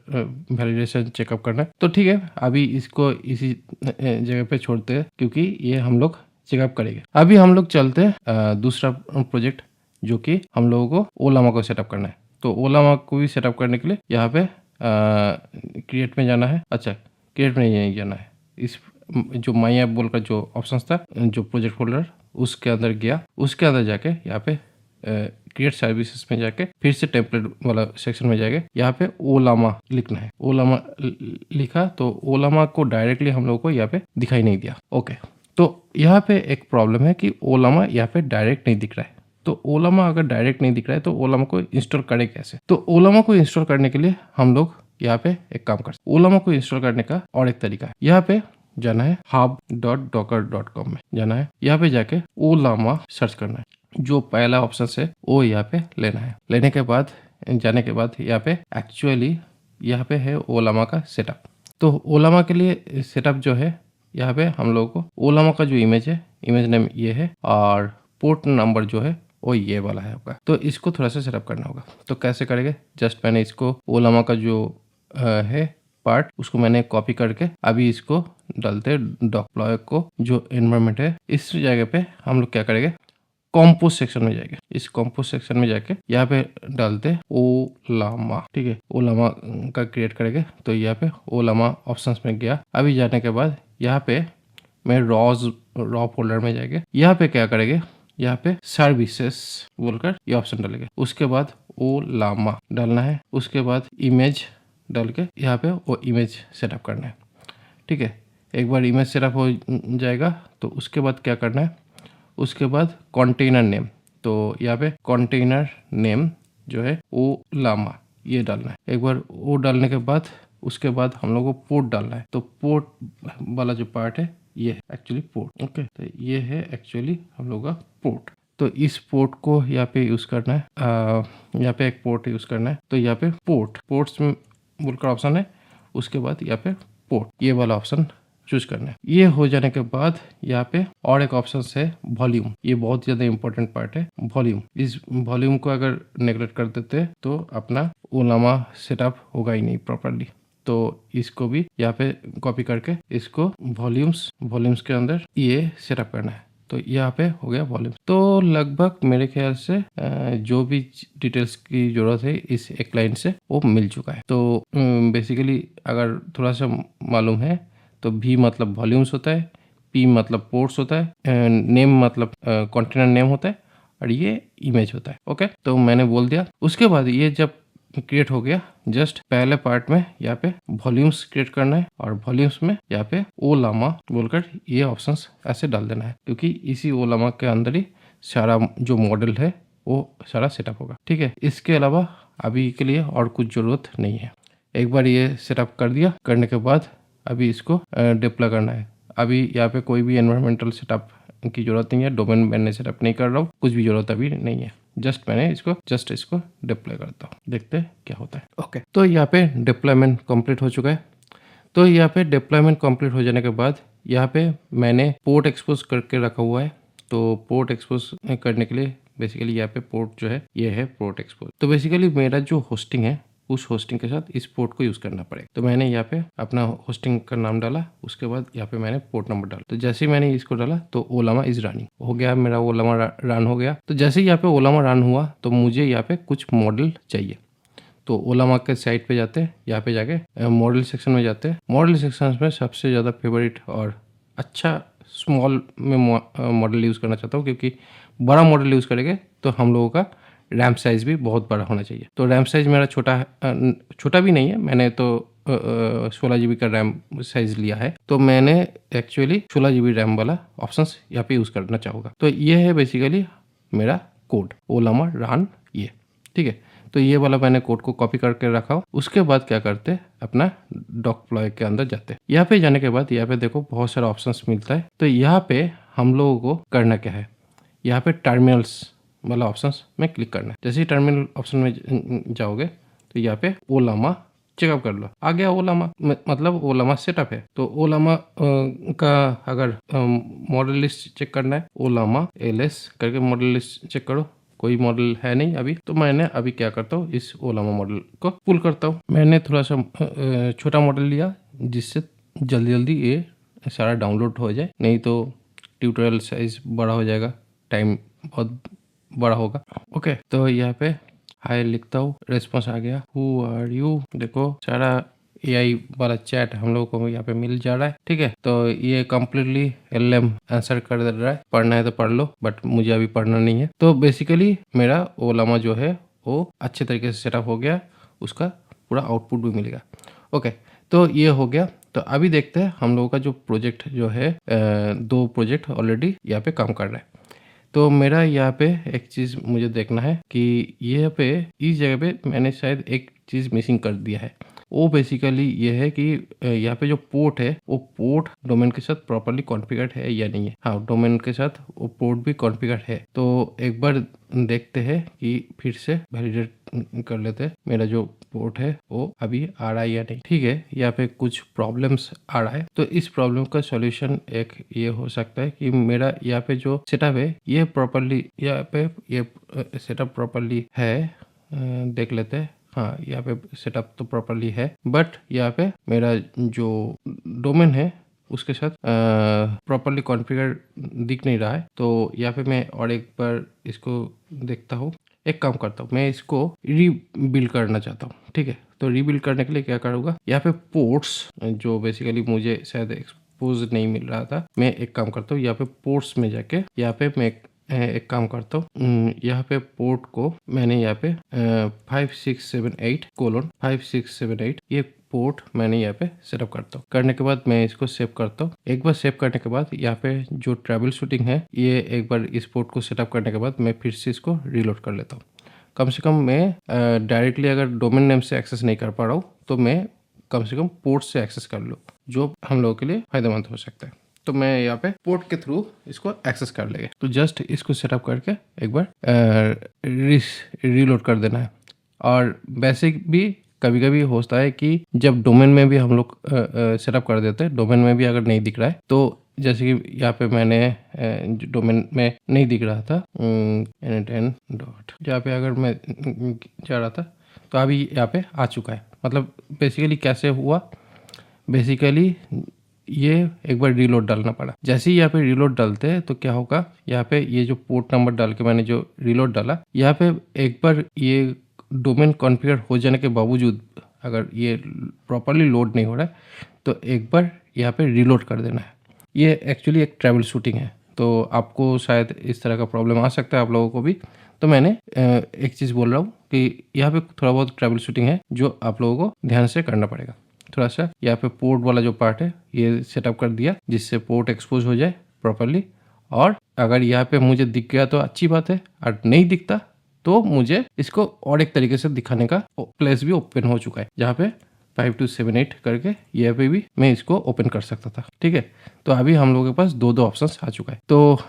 वैलिडेशन चेकअप करना है तो ठीक है, अभी इसको इसी जगह पे छोड़ते हैं क्योंकि ये हम लोग चेकअप करेंगे। अभी हम लोग चलते हैं दूसरा प्रोजेक्ट जो कि हम लोगों को ओलामा को सेटअप करना है। तो ओलामा को भी सेटअप करने के लिए यहाँ पे क्रिएट में जाना है। अच्छा, क्रिएट में नहीं जाना है, इस जो माई ऐप बोलकर जो ऑप्शंस था, जो प्रोजेक्ट फोल्डर उसके अंदर गया, उसके अंदर जाके यहाँ पे क्रिएट सर्विसेज में जाके फिर से टेम्पलेट वाला सेक्शन में जाके यहाँ पे ओलामा लिखना है। ओलामा लिखा तो ओलामा को डायरेक्टली हम लोगों को यहाँ पे दिखाई नहीं दिया। ओके, तो यहाँ पे एक प्रॉब्लम है कि ओलामा यहाँ पे डायरेक्ट नहीं दिख रहा है। तो ओलामा अगर डायरेक्ट नहीं दिख रहा है तो ओलामा को इंस्टॉल करें कैसे? तो ओलामा को इंस्टॉल करने के लिए हम लोग यहाँ पे एक काम कर सकते। ओलामा को इंस्टॉल करने का और एक तरीका है, यहाँ पे जाना है hub.docker.com में जाना है, यहाँ पे जाके ओलामा सर्च करना है। जो पहला ऑप्शन है वो यहाँ पे लेना है। लेने के बाद जाने के बाद यहाँ पे एक्चुअली यहाँ पे है ओलामा का सेटअप। तो ओलामा के लिए सेटअप जो है यहाँ पे हम लोगों को ओलामा का जो इमेज है, इमेज नेम ये है और पोर्ट नंबर जो है वो ये वाला है आपका। तो इसको थोड़ा सा सेटअप करना होगा। तो कैसे करेंगे? जस्ट मैंने इसको ओलामा का जो है पार्ट उसको मैंने कॉपी करके अभी इसको डालते डॉक्प्लॉय को जो एनवायरनमेंट है इस जगह पे हम लोग क्या करेंगे, कॉम्पोज सेक्शन में जाएंगे। इस कॉम्पोज सेक्शन में जाके यहाँ पे डालते ओलामा, ठीक है, ओलामा का क्रिएट करेंगे। तो यहाँ पे ओलामा ऑप्शंस में गया। अभी जाने के बाद यहाँ पे मैं रॉ फोल्डर में जाएंगे। यहाँ पे क्या करेंगे, यहाँ पे सर्विसेस बोलकर ये ऑप्शन डालेंगे। उसके बाद ओलामा डालना है। उसके बाद इमेज डाल के यहाँ पे वो इमेज सेटअप करना है, ठीक है। एक बार इमेज सेटअप हो जाएगा तो उसके बाद क्या करना है, उसके बाद कंटेनर नेम। तो यहाँ पे कंटेनर नेम जो है ओलामा ये डालना है। एक बार वो डालने के बाद उसके बाद हम लोग को पोर्ट डालना है। तो पोर्ट वाला जो पार्ट है ये है एक्चुअली पोर्ट। ओके, तो ये है एक्चुअली हम लोग का पोर्ट। तो इस पोर्ट को यहाँ पे यूज करना है। यहाँ पे एक पोर्ट यूज करना है। तो यहाँ पे पोर्ट्स में बोलकर ऑप्शन है। उसके बाद यहाँ पे पोर्ट ये वाला ऑप्शन चूज करना है। ये हो जाने के बाद यहाँ पे और एक ऑप्शन है वॉल्यूम। ये बहुत ज्यादा इंपॉर्टेंट पार्ट है वॉल्यूम। इस वॉल्यूम को अगर नेग्लेक्ट कर देते तो अपना ओलामा सेटअप होगा ही नहीं प्रॉपरली। तो इसको भी यहाँ पे कॉपी करके इसको वॉल्यूम्स के अंदर ये सेटअप करना है। तो यहाँ पे हो गया वॉल्यूम। तो लगभग मेरे ख्याल से जो भी डिटेल्स की जरूरत है इस एक लाइन से वो मिल चुका है। तो बेसिकली अगर थोड़ा सा मालूम है तो V मतलब वॉल्यूम्स होता है, P मतलब पोर्ट्स होता है, नेम मतलब कंटेनर नेम होता है और ये इमेज होता है। ओके, तो मैंने बोल दिया। उसके बाद ये जब क्रिएट हो गया, जस्ट पहले पार्ट में यहाँ पे वॉल्यूम्स क्रिएट करना है और वॉल्यूम्स में यहाँ पे ओलामा बोलकर ये ऑप्शंस ऐसे डाल देना है, क्योंकि इसी ओलामा के अंदर ही सारा जो मॉडल है वो सारा सेटअप होगा, ठीक है। इसके अलावा अभी के लिए और कुछ जरूरत नहीं है। एक बार ये सेटअप कर दिया, करने के बाद अभी इसको डिप्लॉय करना है। अभी यहाँ पे कोई भी एनवायरमेंटल सेटअप की जरूरत नहीं है। डोमेन मैंने सेटअप नहीं कर रहा हूँ, कुछ भी जरूरत अभी नहीं है। जस्ट मैंने इसको डिप्लॉय करता हूँ, देखते हैं क्या होता है। ओके, तो यहाँ पे डिप्लॉयमेंट कंप्लीट हो चुका है। तो यहाँ पे डिप्लॉयमेंट कंप्लीट हो जाने के बाद यहाँ पे मैंने पोर्ट एक्सपोज करके रखा हुआ है। तो पोर्ट एक्सपोज करने के लिए बेसिकली यहाँ पे पोर्ट जो है ये है पोर्ट एक्सपोज। तो बेसिकली मेरा जो होस्टिंग है उस होस्टिंग के साथ इस पोर्ट को यूज करना पड़ेगा। तो मैंने यहाँ पे अपना होस्टिंग का नाम डाला। उसके बाद यहाँ पे मैंने पोर्ट नंबर डाला। तो जैसे ही मैंने इसको डाला तो ओलामा इज रनिंग हो गया, मेरा ओलामा रन हो गया। तो जैसे ही यहाँ पे ओलामा रन हुआ तो मुझे यहाँ पे कुछ मॉडल चाहिए। तो ओलामा के साइट पे जाते हैं, यहाँ पे जाके मॉडल सेक्शन में जाते हैं। मॉडल सेक्शन में सबसे ज़्यादा फेवरेट और अच्छा स्मॉल में मॉडल यूज़ करना चाहता हूँ, क्योंकि बड़ा मॉडल यूज़ करेंगे तो हम लोगों का रैम साइज़ भी बहुत बड़ा होना चाहिए। तो रैम साइज़ मेरा छोटा भी नहीं है। मैंने तो 16 GB का रैम साइज़ लिया है। तो मैंने एक्चुअली 16 GB रैम वाला ऑप्शंस यहाँ पे यूज़ करना चाहूँगा। तो ये है बेसिकली मेरा कोड ओलामा रन ये, ठीक है। तो ये वाला मैंने कोड को कॉपी करके रखा। उसके बाद क्या करते, अपना डॉक्प्लॉय के अंदर जाते। यहाँ पे जाने के बाद यहाँ पे देखो बहुत सारा ऑप्शंस मिलता है। तो यहाँ पे हम लोगों को करना क्या है, यहाँ पे टर्मिनल्स वाला ऑप्शंस में क्लिक करना है। जैसे ही टर्मिनल ऑप्शन में जाओगे तो यहाँ पे ओलामा चेकअप कर लो। आ गया ओलामा, मतलब ओलामा सेटअप है। तो ओलामा का अगर मॉडल लिस्ट चेक करना है, ओलामा LS करके मॉडल लिस्ट चेक करो। कोई मॉडल है नहीं अभी। तो मैंने अभी क्या करता हूँ, इस ओलामा मॉडल को पुल करता हूँ। मैंने थोड़ा सा छोटा मॉडल लिया जिससे जल्दी ये सारा डाउनलोड हो जाए, नहीं तो ट्यूटोरियल साइज बड़ा हो जाएगा, टाइम बहुत बड़ा होगा। ओके, तो यहाँ पे हाय लिखता हूँ, रेस्पॉन्स आ गया। हु आर यू, देखो सारा एआई वाला चैट हम लोगों को यहाँ पे मिल जा रहा है। ठीक है, तो ये कम्प्लीटली एलएम आंसर कर दे रहा है। पढ़ना है तो पढ़ लो, बट मुझे अभी पढ़ना नहीं है। तो बेसिकली मेरा ओलामा जो है वो अच्छे तरीके से सेटअप हो गया, उसका पूरा आउटपुट भी मिलेगा। ओके, तो ये हो गया। तो अभी देखते हैं हम लोगों का जो प्रोजेक्ट जो है, 2 प्रोजेक्ट ऑलरेडी यहाँ पे काम कर रहा है। तो मेरा यहाँ पे एक चीज़ मुझे देखना है कि यहाँ पे इस जगह पे मैंने शायद एक चीज़ मिसिंग कर दिया है। वो बेसिकली ये है कि यहाँ पे जो पोर्ट है वो पोर्ट डोमेन के साथ प्रॉपर्ली कॉन्फ़िगर्ड है या नहीं है। हाँ, डोमेन के साथ वो पोर्ट भी कॉन्फ़िगर्ड है। तो एक बार देखते हैं कि फिर से वैलिडेट कर लेते हैं मेरा जो पोर्ट है वो अभी आ रहा है या नहीं। ठीक है, यहाँ पे कुछ प्रॉब्लम्स आ रहा है। तो इस प्रॉब्लम का सॉल्यूशन एक ये हो सकता है कि मेरा यहाँ पे जो सेटअप है ये प्रॉपर्ली यहाँ पे ये सेटअप प्रॉपर्ली है। देख लेते हैं। हाँ, यहाँ पे सेटअप तो प्रॉपर्ली है, बट यहाँ पे मेरा जो डोमेन है उसके साथ प्रॉपर्ली कॉन्फ़िगर दिख नहीं रहा है। तो यहाँ पे मैं और एक बार इसको देखता हूँ। एक काम करता हूँ, मैं इसको रीबिल्ड करना चाहता हूँ। ठीक है, तो रीबिल्ड करने के लिए क्या करूँगा, यहाँ पे पोर्ट्स जो बेसिकली मुझे शायद एक्सपोज नहीं मिल रहा था, मैं एक काम करता हूँ, यहाँ पे पोर्ट्स में जाके यहाँ पे मैं एक काम करता हूँ, यहाँ पे पोर्ट को मैंने यहाँ पे 5678:5678 ये पोर्ट मैंने यहाँ पे सेटअप करता हूँ। करने के बाद मैं इसको सेव करता हूँ। एक बार सेव करने के बाद यहाँ पे जो ट्रैवल शूटिंग है, ये एक बार इस पोर्ट को सेटअप करने के बाद मैं फिर से इसको रीलोड कर लेता हूँ। कम से कम मैं डायरेक्टली अगर डोमेन नेम से एक्सेस नहीं कर पा रहा हूँ तो मैं कम से कम पोर्ट से एक्सेस कर लूँ, जो हम लोगों के लिए फायदेमंद हो सकता है। तो मैं यहाँ पे पोर्ट के थ्रू इसको एक्सेस कर लेंगे। तो जस्ट इसको सेटअप करके एक बार रीलोड कर देना है। और वैसे भी कभी कभी होता है कि जब डोमेन में भी हम लोग सेटअप कर देते हैं, डोमेन में भी अगर नहीं दिख रहा है, तो जैसे कि यहाँ पे मैंने डोमेन में नहीं दिख रहा था n10 डॉट, यहाँ पे अगर मैं जा रहा था तो अभी यहाँ पे आ चुका है। मतलब बेसिकली कैसे हुआ, बेसिकली ये एक बार रीलोड डालना पड़ा। जैसे ही यहाँ पे रीलोड डालते हैं तो क्या होगा, यहाँ पे ये जो पोर्ट नंबर डाल के मैंने जो रीलोड डाला, यहाँ पे एक बार ये डोमेन कॉन्फ़िगर हो जाने के बावजूद अगर ये प्रॉपर्ली लोड नहीं हो रहा है तो एक बार यहाँ पे रीलोड कर देना है। ये एक्चुअली एक ट्रैवल शूटिंग है, तो आपको शायद इस तरह का प्रॉब्लम आ सकता है आप लोगों को भी। तो मैंने एक चीज़ बोल रहा हूँ कि यहाँ पे थोड़ा बहुत ट्रैवल शूटिंग है जो आप लोगों को ध्यान से करना पड़ेगा। थोड़ा सा यहाँ पे पोर्ट वाला जो पार्ट है ये सेटअप कर दिया जिससे पोर्ट एक्सपोज हो जाए प्रॉपर्ली। और अगर यहाँ पे मुझे दिख गया तो अच्छी बात है, और नहीं दिखता तो मुझे इसको और एक तरीके से दिखाने का प्लेस भी ओपन हो चुका है, जहाँ पे 5278 करके यहाँ पे भी मैं इसको ओपन कर सकता था। ठीक है, तो अभी हम लोगों के पास दो ऑप्शंस आ चुका है। तो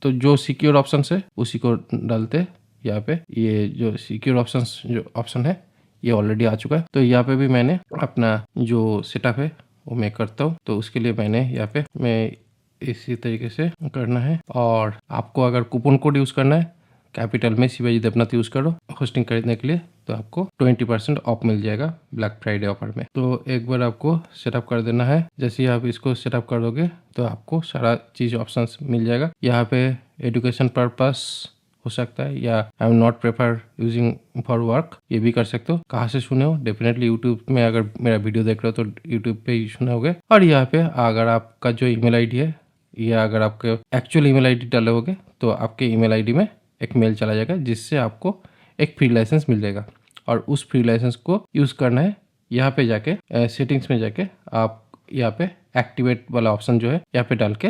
जो सिक्योर ऑप्शन है उसी को डालते हैं यहाँ पे। ये जो सिक्योर ऑप्शन है ये ऑलरेडी आ चुका है। तो यहाँ पे भी मैंने अपना जो सेटअप है वो मैं करता हूँ। तो उसके लिए मैंने यहाँ पे मैं इसी तरीके से करना है। और आपको अगर कूपन कोड यूज़ करना है कैपिटल में शिवाजी देवनाथ यूज़ करो होस्टिंग खरीदने के लिए, तो आपको 20% ऑफ मिल जाएगा ब्लैक फ्राइडे ऑफर में। तो एक बार आपको सेटअप कर देना है। जैसे ही आप इसको सेटअप कर दोगे तो आपको सारा चीज़ ऑप्शंस मिल जाएगा। यहाँ पे एजुकेशन पर्पस हो सकता है या I am not prefer using for work, ये भी कर सकते हो। कहाँ से सुने हो, डेफिनेटली यूट्यूब में अगर मेरा वीडियो देख रहे हो तो यूट्यूब पे ही सुने होगे। और यहाँ पे अगर आपका जो ईमेल आईडी है या अगर आपके एक्चुअल ईमेल आईडी डाले होगे तो आपके ईमेल आईडी में एक मेल चला जाएगा जिससे आपको एक फ्री लाइसेंस मिल जाएगा। और उस फ्री लाइसेंस को यूज़ करना है, यहाँ पे जाके सेटिंग्स में जाके आप यहाँ पे एक्टिवेट वाला ऑप्शन जो है यहाँ पे डाल के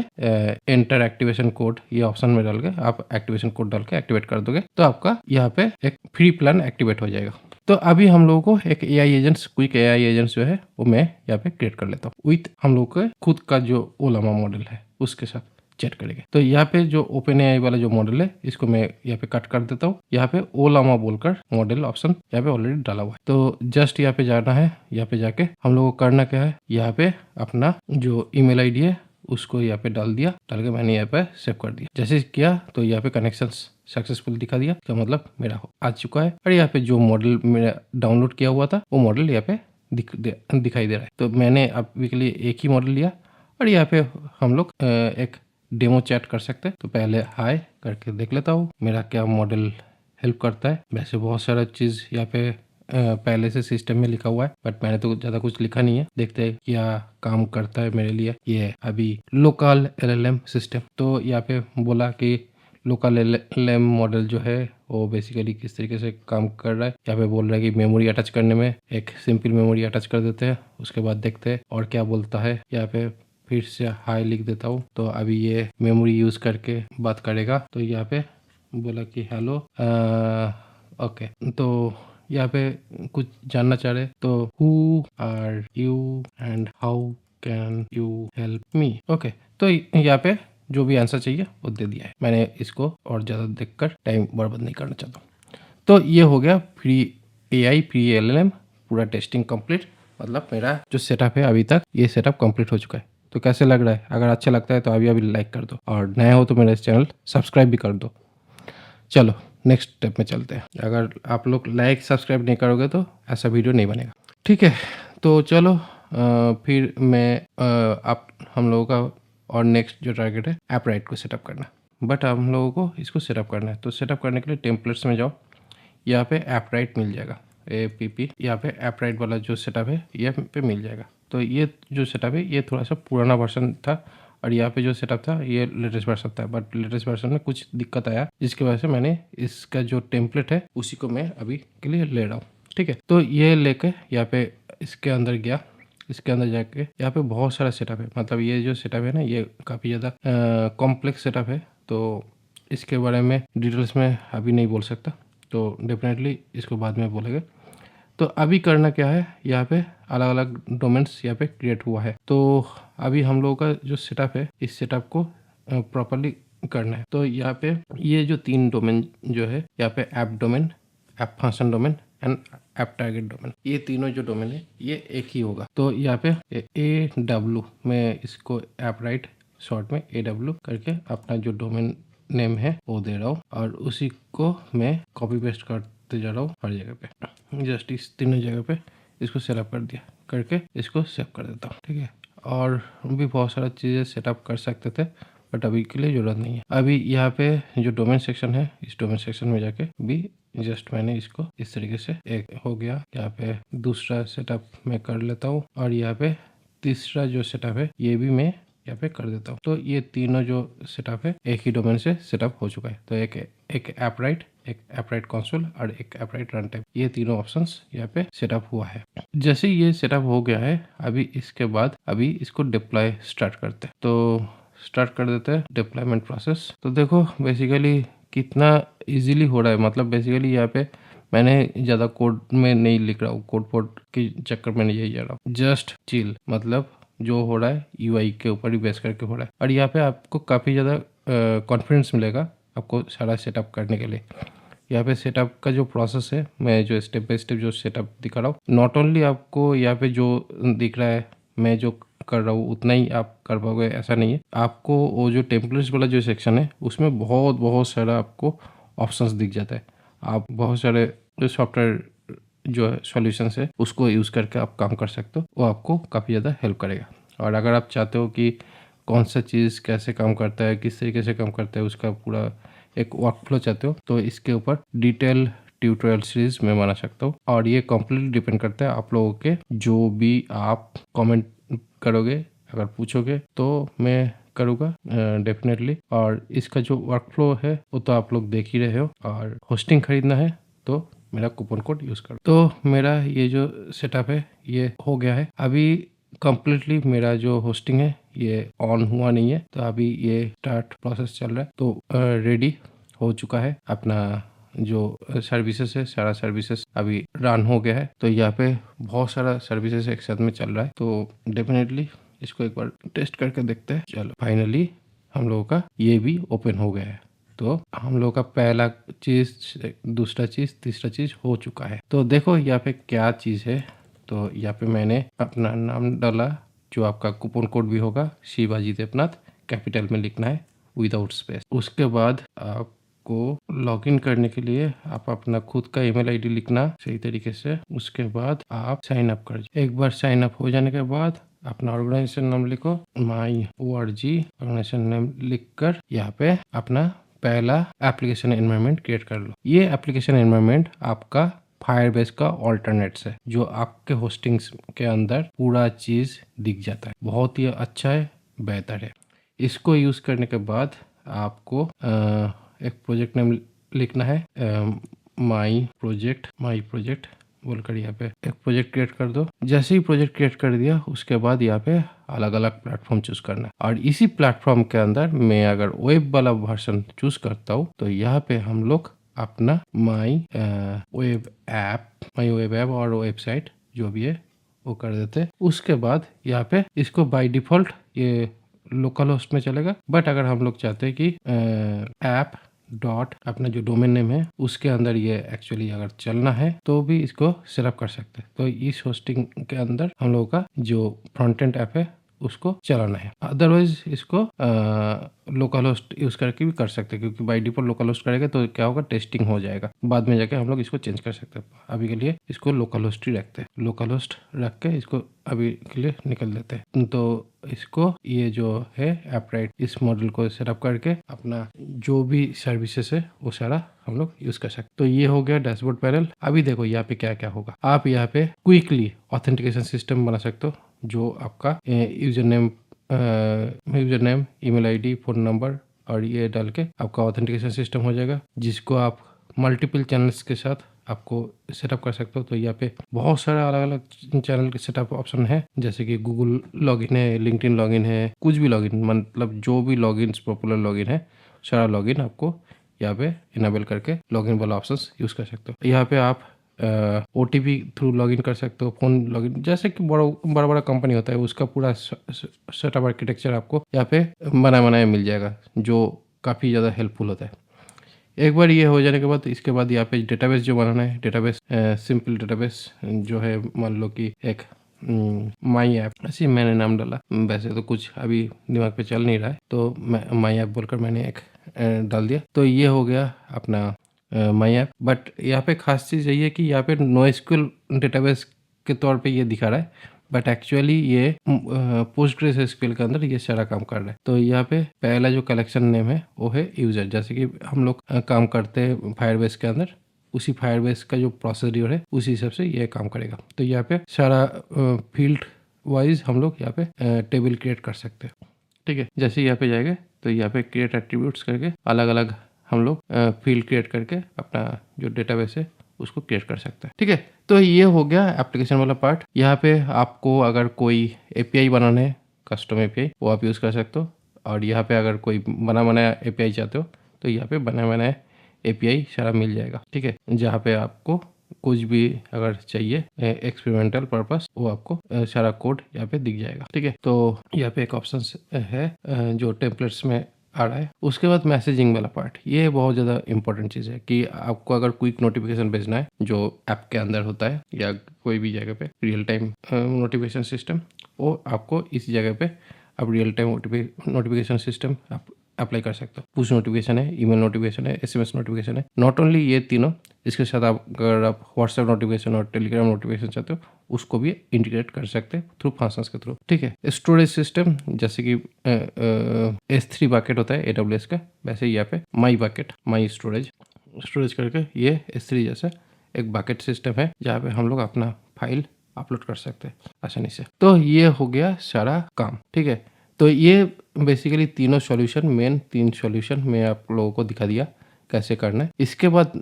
एंटर एक्टिवेशन कोड, ये ऑप्शन में डाल के आप एक्टिवेशन कोड डाल के एक्टिवेट कर दोगे तो आपका यहाँ पे एक फ्री प्लान एक्टिवेट हो जाएगा। तो अभी हम लोगों को एक AI agents, quick AI agents जो है वो मैं यहाँ पे क्रिएट कर लेता हूँ विथ हम लोग के खुद का जो ओलामा मॉडल है उसके साथ चैट करेंगे। तो यहाँ पे जो ओपन एआई वाला जो मॉडल है इसको मैं यहाँ पे कट कर देता हूँ। यहाँ पे ओलामा बोलकर मॉडल ऑप्शन यहाँ पे ऑलरेडी डाला हुआ है। तो जस्ट यहाँ पे जाना है। यहाँ पे जाके हम लोगों को करना क्या है, यहाँ पे अपना जो ईमेल आईडी है उसको यहाँ पे डाल दिया, डाल के मैंने यहाँ पे सेव कर दिया। जैसे किया तो यहाँ पे कनेक्शन सक्सेसफुल दिखा दिया, इसका मतलब मेरा आ चुका है। और यहाँ पे जो मॉडल मेरा डाउनलोड किया हुआ था वो मॉडल यहाँ पे दिखाई दे रहा है। तो मैंने अभी के लिए एक ही मॉडल लिया और यहाँ पे हम लोग एक डेमो चैट कर सकते हैं। तो पहले हाय करके देख लेता हूँ मेरा क्या मॉडल हेल्प करता है। वैसे बहुत सारा चीज़ यहाँ पे पहले से सिस्टम में लिखा हुआ है, बट मैंने तो ज़्यादा कुछ लिखा नहीं है। देखते हैं क्या काम करता है मेरे लिए ये अभी लोकल LLM सिस्टम। तो यहाँ पे बोला कि लोकल LLM मॉडल जो है वो बेसिकली किस तरीके से काम कर रहा है। यहाँ पे बोल रहा है कि मेमोरी अटैच करने में एक सिंपल मेमोरी अटैच कर देते हैं, उसके बाद देखते हैं और क्या बोलता है। यहाँ पे फिर से हाई लिख देता हूँ, तो अभी ये मेमोरी यूज़ करके बात करेगा। तो यहाँ पे बोला कि हेलो, ओके। तो यहाँ पे कुछ जानना चाह रहे, तो who are you and how can you help me. Okay, तो यहाँ पे जो भी आंसर चाहिए वो दे दिया है। मैंने इसको और ज़्यादा देखकर टाइम बर्बाद नहीं करना चाहता। तो ये हो गया फ्री AI फ्री LLM, पूरा टेस्टिंग कंप्लीट। मतलब मेरा जो सेटअप है अभी तक ये सेटअप कंप्लीट हो चुका है। तो कैसे लग रहा है? अगर अच्छा लगता है तो अभी अभी लाइक कर दो, और नए हो तो मेरा इस चैनल सब्सक्राइब भी कर दो। चलो नेक्स्ट स्टेप में चलते हैं। अगर आप लोग लाइक सब्सक्राइब नहीं करोगे तो ऐसा वीडियो नहीं बनेगा, ठीक है। तो चलो फिर मैं आप हम लोगों का और नेक्स्ट जो टारगेट है ऐप राइट को सेटअप करना। बट हम लोगों को इसको सेटअप करना है, तो सेटअप करने के लिए टेम्पलेट्स में जाओ। यहाँ पे ऐप राइट मिल जाएगा, APP। यहाँ पे ऐप राइट वाला जो सेटअप है यहाँ पे मिल जाएगा। तो ये जो सेटअप है ये थोड़ा सा पुराना वर्जन था, और यहाँ पे जो सेटअप था ये लेटेस्ट वर्जन था। बट लेटेस्ट वर्जन में कुछ दिक्कत आया, जिसकी वजह से मैंने इसका जो टेम्पलेट है उसी को मैं अभी के लिए ले रहा हूँ, ठीक है। तो ये लेके यहाँ पे इसके अंदर गया। इसके अंदर जाके यहाँ पे बहुत सारा सेटअप है। मतलब ये जो सेटअप है ना ये काफ़ी ज़्यादा कॉम्प्लेक्स सेटअप है, तो इसके बारे में डिटेल्स में अभी नहीं बोल सकता, तो डेफिनेटली इसको बाद में बोलेंगे। तो अभी करना क्या है, यहाँ पे अलग अलग डोमेन्स यहाँ पे क्रिएट हुआ है। तो अभी हम लोगों का जो सेटअप है इस सेटअप को प्रॉपरली करना है। तो यहाँ पे ये जो 3 डोमेन जो है यहाँ पे app domain, app function domain and app target domain, ये तीनों जो डोमेन है ये एक ही होगा। तो यहाँ पे AW, मैं इसको ऐप राइट शॉर्ट में AW करके अपना जो डोमेन नेम है वो दे रहा हूँ, और उसी को मैं कॉपी पेस्ट करते जा रहा हूँ हर जगह पे। जस्ट इस तीनों जगह पे इसको सेटअप कर दिया, करके इसको सेव कर देता हूँ, ठीक है। और भी बहुत सारा चीज़ें सेटअप कर सकते थे, बट अभी के लिए ज़रूरत नहीं है। अभी यहाँ पे जो डोमेन सेक्शन है इस डोमेन सेक्शन में जाके भी जस्ट मैंने इसको इस तरीके से एक हो गया। यहाँ पे दूसरा सेटअप मैं कर लेता हूँ, और यहाँ पे तीसरा जो सेटअप है ये भी मैं यहाँ पे कर देता हूँ। तो ये तीनों जो सेटअप है एक ही डोमेन से सेटअप हो चुका है। तो एक ऐप राइट, एक ऐप राइट कंसोल और एक ऐप राइट रन टाइम, ये तीनों ऑप्शंस यहाँ पे सेटअप हुआ है। जैसे ये सेटअप हो गया है, अभी इसके बाद अभी इसको डिप्लॉय स्टार्ट करते हैं। तो स्टार्ट कर देते हैं डिप्लॉयमेंट प्रोसेस। तो देखो बेसिकली कितना इजीली हो रहा है। मतलब बेसिकली यहाँ पे मैंने ज़्यादा कोड में नहीं लिख रहा हूँ, कोड के चक्कर में नहीं जा रहा हूँ। जस्ट चिल, मतलब जो हो रहा है UI के ऊपर ही बेस करके हो रहा है। और यहाँ पे आपको काफ़ी ज़्यादा कॉन्फिडेंस मिलेगा आपको सारा सेटअप करने के लिए। यहाँ पे सेटअप का जो प्रोसेस है, मैं जो स्टेप बाय स्टेप जो सेटअप दिखा रहा हूँ, नॉट ओनली आपको यहाँ पे जो दिख रहा है मैं जो कर रहा हूँ उतना ही आप कर पाओगे ऐसा नहीं है। आपको वो जो टेम्पलेट्स वाला जो सेक्शन है उसमें बहुत सारा आपको ऑप्शंस दिख जाता है। आप बहुत सारे जो सॉफ्टवेयर जो है सॉल्यूशंस है उसको यूज़ करके आप काम कर सकते हो, वो आपको काफ़ी ज़्यादा हेल्प करेगा। और अगर आप चाहते हो कि कौन सा चीज़ कैसे काम करता है, किस तरीके से काम करता है, उसका पूरा एक वर्क फ्लो चाहते हो, तो इसके ऊपर डिटेल ट्यूटोरियल सीरीज मैं बना सकता हूँ। और ये कम्प्लीटली डिपेंड करता है आप लोगों के, जो भी आप कमेंट करोगे अगर पूछोगे तो मैं करूँगा डेफिनेटली। और इसका जो वर्क फ्लो है वो तो आप लोग देख ही रहे हो। और होस्टिंग खरीदना है तो मेरा कूपन कोड यूज़ करो। तो मेरा ये जो सेटअप है ये हो गया है। अभी कम्प्लीटली मेरा जो होस्टिंग है ये ऑन हुआ नहीं है, तो अभी ये स्टार्ट प्रोसेस चल रहा है। तो रेडी हो चुका है अपना जो सर्विसेज है, सारा सर्विसेज अभी रन हो गया है। तो यहाँ पे बहुत सारा सर्विसेज एक साथ में चल रहा है, तो डेफिनेटली इसको एक बार टेस्ट करके देखते हैं। चलो फाइनली हम लोगों का ये भी ओपन हो गया है। तो हम लोग का पहला चीज़, दूसरा चीज़, तीसरा चीज़ हो चुका है। तो देखो यहाँ पे क्या चीज़ है। तो यहाँ पे मैंने अपना नाम डाला, जो आपका कूपन कोड भी होगा शिवाजी देवनाथ, कैपिटल में लिखना है विदाउट स्पेस। उसके बाद आपको लॉगिन करने के लिए आप अपना खुद का ईमेल आईडी लिखना सही तरीके से। उसके बाद आप साइन अप कर, एक बार साइन अप हो जाने के बाद अपना ऑर्गेनाइजेशन नाम लिखो, MyORG ऑर्गेनाइजेशन नेम लिखकर यहाँ पे अपना पहला एप्लीकेशन एनवायरनमेंट क्रिएट कर लो। ये एप्लीकेशन एनवायरनमेंट आपका फायरबेस का ऑल्टरनेट्स है जो आपके होस्टिंग्स के अंदर पूरा चीज़ दिख जाता है। बहुत ही अच्छा है, बेहतर है। इसको यूज़ करने के बाद आपको एक प्रोजेक्ट नेम लिखना है, माई प्रोजेक्ट बोलकर यहाँ पे एक प्रोजेक्ट क्रिएट कर दो। जैसे ही प्रोजेक्ट क्रिएट कर दिया उसके बाद यहाँ पे अलग अलग प्लेटफॉर्म चूज करना है, और इसी प्लेटफॉर्म के अंदर मैं अगर वेब वाला वर्जन चूज करता हूँ तो यहाँ पे हम लोग अपना माई वेब ऐप और वेबसाइट जो भी है वो कर देते हैं। उसके बाद यहाँ पे इसको बाय डिफॉल्ट ये लोकल होस्ट में चलेगा, बट अगर हम लोग चाहते हैं कि ऐप डॉट अपना जो डोमेन नेम है उसके अंदर ये एक्चुअली अगर चलना है तो भी इसको सेटअप कर सकते हैं। तो इस होस्टिंग के अंदर हम लोगों का जो फ्रंट एंड ऐप है उसको चलाना है। अदरवाइज इसको लोकल होस्ट यूज करके भी कर सकते हैं, क्योंकि बाय डिफॉल्ट लोकल होस्ट करेगा तो क्या होगा, टेस्टिंग हो जाएगा। बाद में जाके हम लोग इसको चेंज कर सकते हैं। अभी के लिए इसको लोकल होस्ट ही रखते हैं। लोकल होस्ट रख के इसको अभी के लिए निकल देते हैं। तो इसको ये जो है ऐपराइट इस मॉडल को सेटअप करके अपना जो भी सर्विसेज है वो सारा हम लोग यूज कर सकते। तो ये हो गया डैशबोर्ड पैनल। अभी देखो यहाँ पे क्या क्या होगा। आप यहाँ पे क्विकली ऑथेंटिकेशन सिस्टम बना सकते हो, जो आपका user name, email ID, phone number और ये डाल के आपका ऑथेंटिकेशन सिस्टम हो जाएगा, जिसको आप मल्टीपल चैनल्स के साथ आपको सेटअप कर सकते हो। तो यहाँ पे बहुत सारे अलग अलग चैनल के सेटअप ऑप्शन है, जैसे कि गूगल लॉगिन है, लिंक्डइन लॉगिन है, कुछ भी लॉगिन, मतलब जो भी लॉगिन पॉपुलर लॉगिन है सारा लॉगिन आपको यहाँ पे इनेबल करके लॉगिन वाला ऑप्शन यूज़ कर सकते हो। यहाँ पे आप OTP थ्रू लॉगिन कर सकते हो, फ़ोन लॉगिन, जैसे कि बड़ा कंपनी होता है उसका पूरा सेटअप आर्किटेक्चर आपको यहाँ पे बनाया मिल जाएगा, जो काफ़ी ज़्यादा हेल्पफुल होता है। एक बार ये हो जाने के बाद इसके बाद यहाँ पे डेटाबेस जो बनाना है, डेटाबेस सिंपल डेटाबेस जो है, मान लो कि एक माई ऐप, ऐसे मैंने नाम डाला। वैसे तो कुछ अभी दिमाग पे चल नहीं रहा है, तो माई ऐप बोलकर मैंने एक डाल दिया। तो ये हो गया अपना माई ऐप। बट यहाँ पे खास चीज़ यही है कि यहाँ पे NoSQL डेटाबेस के तौर पे ये दिखा रहा है, बट एक्चुअली ये PostgreSQL के अंदर ये सारा काम कर रहा है। तो यहाँ पे पहला जो कलेक्शन नेम है वो है यूज़र, जैसे कि हम लोग काम करते हैं फायरबेस के अंदर, उसी फायरबेस का जो प्रोसीड्यूर है उसी हिसाब से ये काम करेगा। तो यहाँ पे सारा फील्ड वाइज हम लोग यहाँ पे टेबल क्रिएट कर सकते हैं। ठीक है, जैसे यहाँ पे जाएंगे तो यहाँ पे क्रिएट एट्रीब्यूट्स करके अलग अलग हम लोग फील्ड क्रिएट करके अपना जो डेटाबेस है उसको क्रिएट कर सकते हैं। ठीक है, तो ये हो गया एप्लीकेशन वाला पार्ट। यहाँ पे आपको अगर कोई API बनाना है, कस्टम API, वो आप यूज़ कर सकते हो। और यहाँ पे अगर कोई बना बनाया API चाहते हो तो यहाँ पे बना बनाया API सारा मिल जाएगा। ठीक है, जहाँ पे आपको कुछ भी अगर चाहिए एक्सपेरिमेंटल पर्पस, वो आपको सारा कोड यहाँ पे दिख जाएगा। ठीक है, तो यहाँ पे एक ऑप्शन है जो टेम्पलेट्स में आ रहा है। उसके बाद मैसेजिंग वाला पार्ट, ये बहुत ज़्यादा इंपॉर्टेंट चीज़ है कि आपको अगर क्विक नोटिफिकेशन भेजना है जो ऐप के अंदर होता है या कोई भी जगह पे रियल टाइम नोटिफिकेशन सिस्टम, वो आपको इस जगह पे आप रियल टाइम नोटिफिकेशन सिस्टम आप अप्लाई कर सकते हो। पुश नोटिफिकेशन है, ईमेल नोटिफिकेशन है, SMS नोटिफिकेशन है। नॉट ओनली ये तीनों, इसके साथ आप अगर आप व्हाट्सएप नोटिफिकेशन और टेलीग्राम नोटिफिकेशन चाहते हो उसको भी इंटीग्रेट कर सकते हैं थ्रू फंक्शंस के थ्रू। ठीक है, स्टोरेज सिस्टम जैसे कि S3 बकेट होता है AWS का, वैसे ही यहाँ पे माई स्टोरेज करके ये S3 जैसा एक बकेट सिस्टम है जहाँ पे हम लोग अपना फाइल अपलोड कर सकते हैं आसानी से। तो ये हो गया सारा काम। ठीक है, तो ये बेसिकली तीन सॉल्यूशन मैं आप लोगों को दिखा दिया कैसे करना है। इसके बाद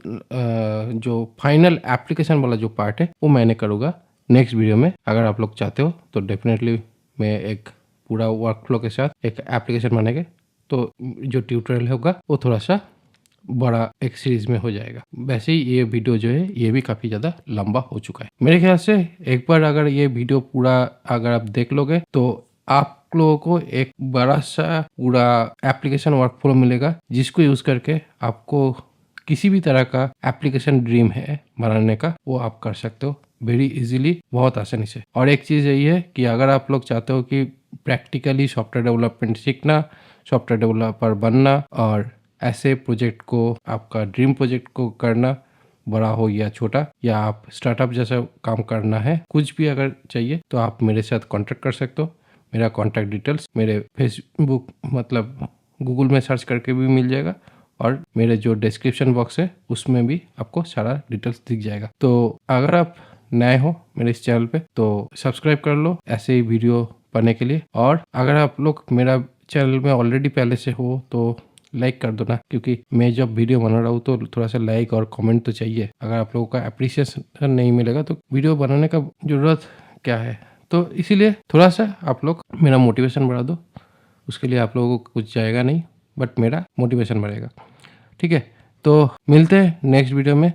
जो फाइनल एप्लीकेशन वाला जो पार्ट है वो मैंने करूँगा नेक्स्ट वीडियो में। अगर आप लोग चाहते हो तो डेफिनेटली मैं एक पूरा वर्कफ्लो के साथ एक एप्लीकेशन बनेंगे, तो जो ट्यूटोरियल होगा वो थोड़ा सा बड़ा एक सीरीज में हो जाएगा। वैसे ही ये वीडियो जो है ये भी काफ़ी ज़्यादा लंबा हो चुका है मेरे ख्याल से। एक बार अगर ये वीडियो पूरा अगर आप देख लोगे तो आप लोगों को एक बड़ा सा पूरा एप्लीकेशन वर्कफ्लो मिलेगा, जिसको यूज़ करके आपको किसी भी तरह का एप्लीकेशन ड्रीम है बनाने का वो आप कर सकते हो वेरी इजीली, बहुत आसानी से। और एक चीज़ यही है कि अगर आप लोग चाहते हो कि प्रैक्टिकली सॉफ्टवेयर डेवलपमेंट सीखना, सॉफ्टवेयर डेवलपर बनना और ऐसे प्रोजेक्ट को, आपका ड्रीम प्रोजेक्ट को करना, बड़ा हो या छोटा, या आप स्टार्टअप जैसा काम करना है, कुछ भी अगर चाहिए तो आप मेरे साथ कांटेक्ट कर सकते हो। मेरा कांटेक्ट डिटेल्स मेरे फेसबुक मतलब गूगल में सर्च करके भी मिल जाएगा, और मेरे जो डिस्क्रिप्शन बॉक्स है उसमें भी आपको सारा डिटेल्स दिख जाएगा। तो अगर आप नए हो मेरे इस चैनल पे तो सब्सक्राइब कर लो ऐसे ही वीडियो पाने के लिए। और अगर आप लोग मेरा चैनल में ऑलरेडी पहले से हो तो लाइक कर दो ना, क्योंकि मैं जब वीडियो बना रहा हूँ तो थोड़ा सा लाइक और कमेंट तो चाहिए। अगर आप लोगों का अप्रिसिएशन नहीं मिलेगा तो वीडियो बनाने का ज़रूरत क्या है। तो इसीलिए थोड़ा सा आप लोग मेरा मोटिवेशन बढ़ा दो। उसके लिए आप लोगों को कुछ जाएगा नहीं, बट मेरा मोटिवेशन बढ़ेगा। ठीक है, तो मिलते हैं नेक्स्ट वीडियो में।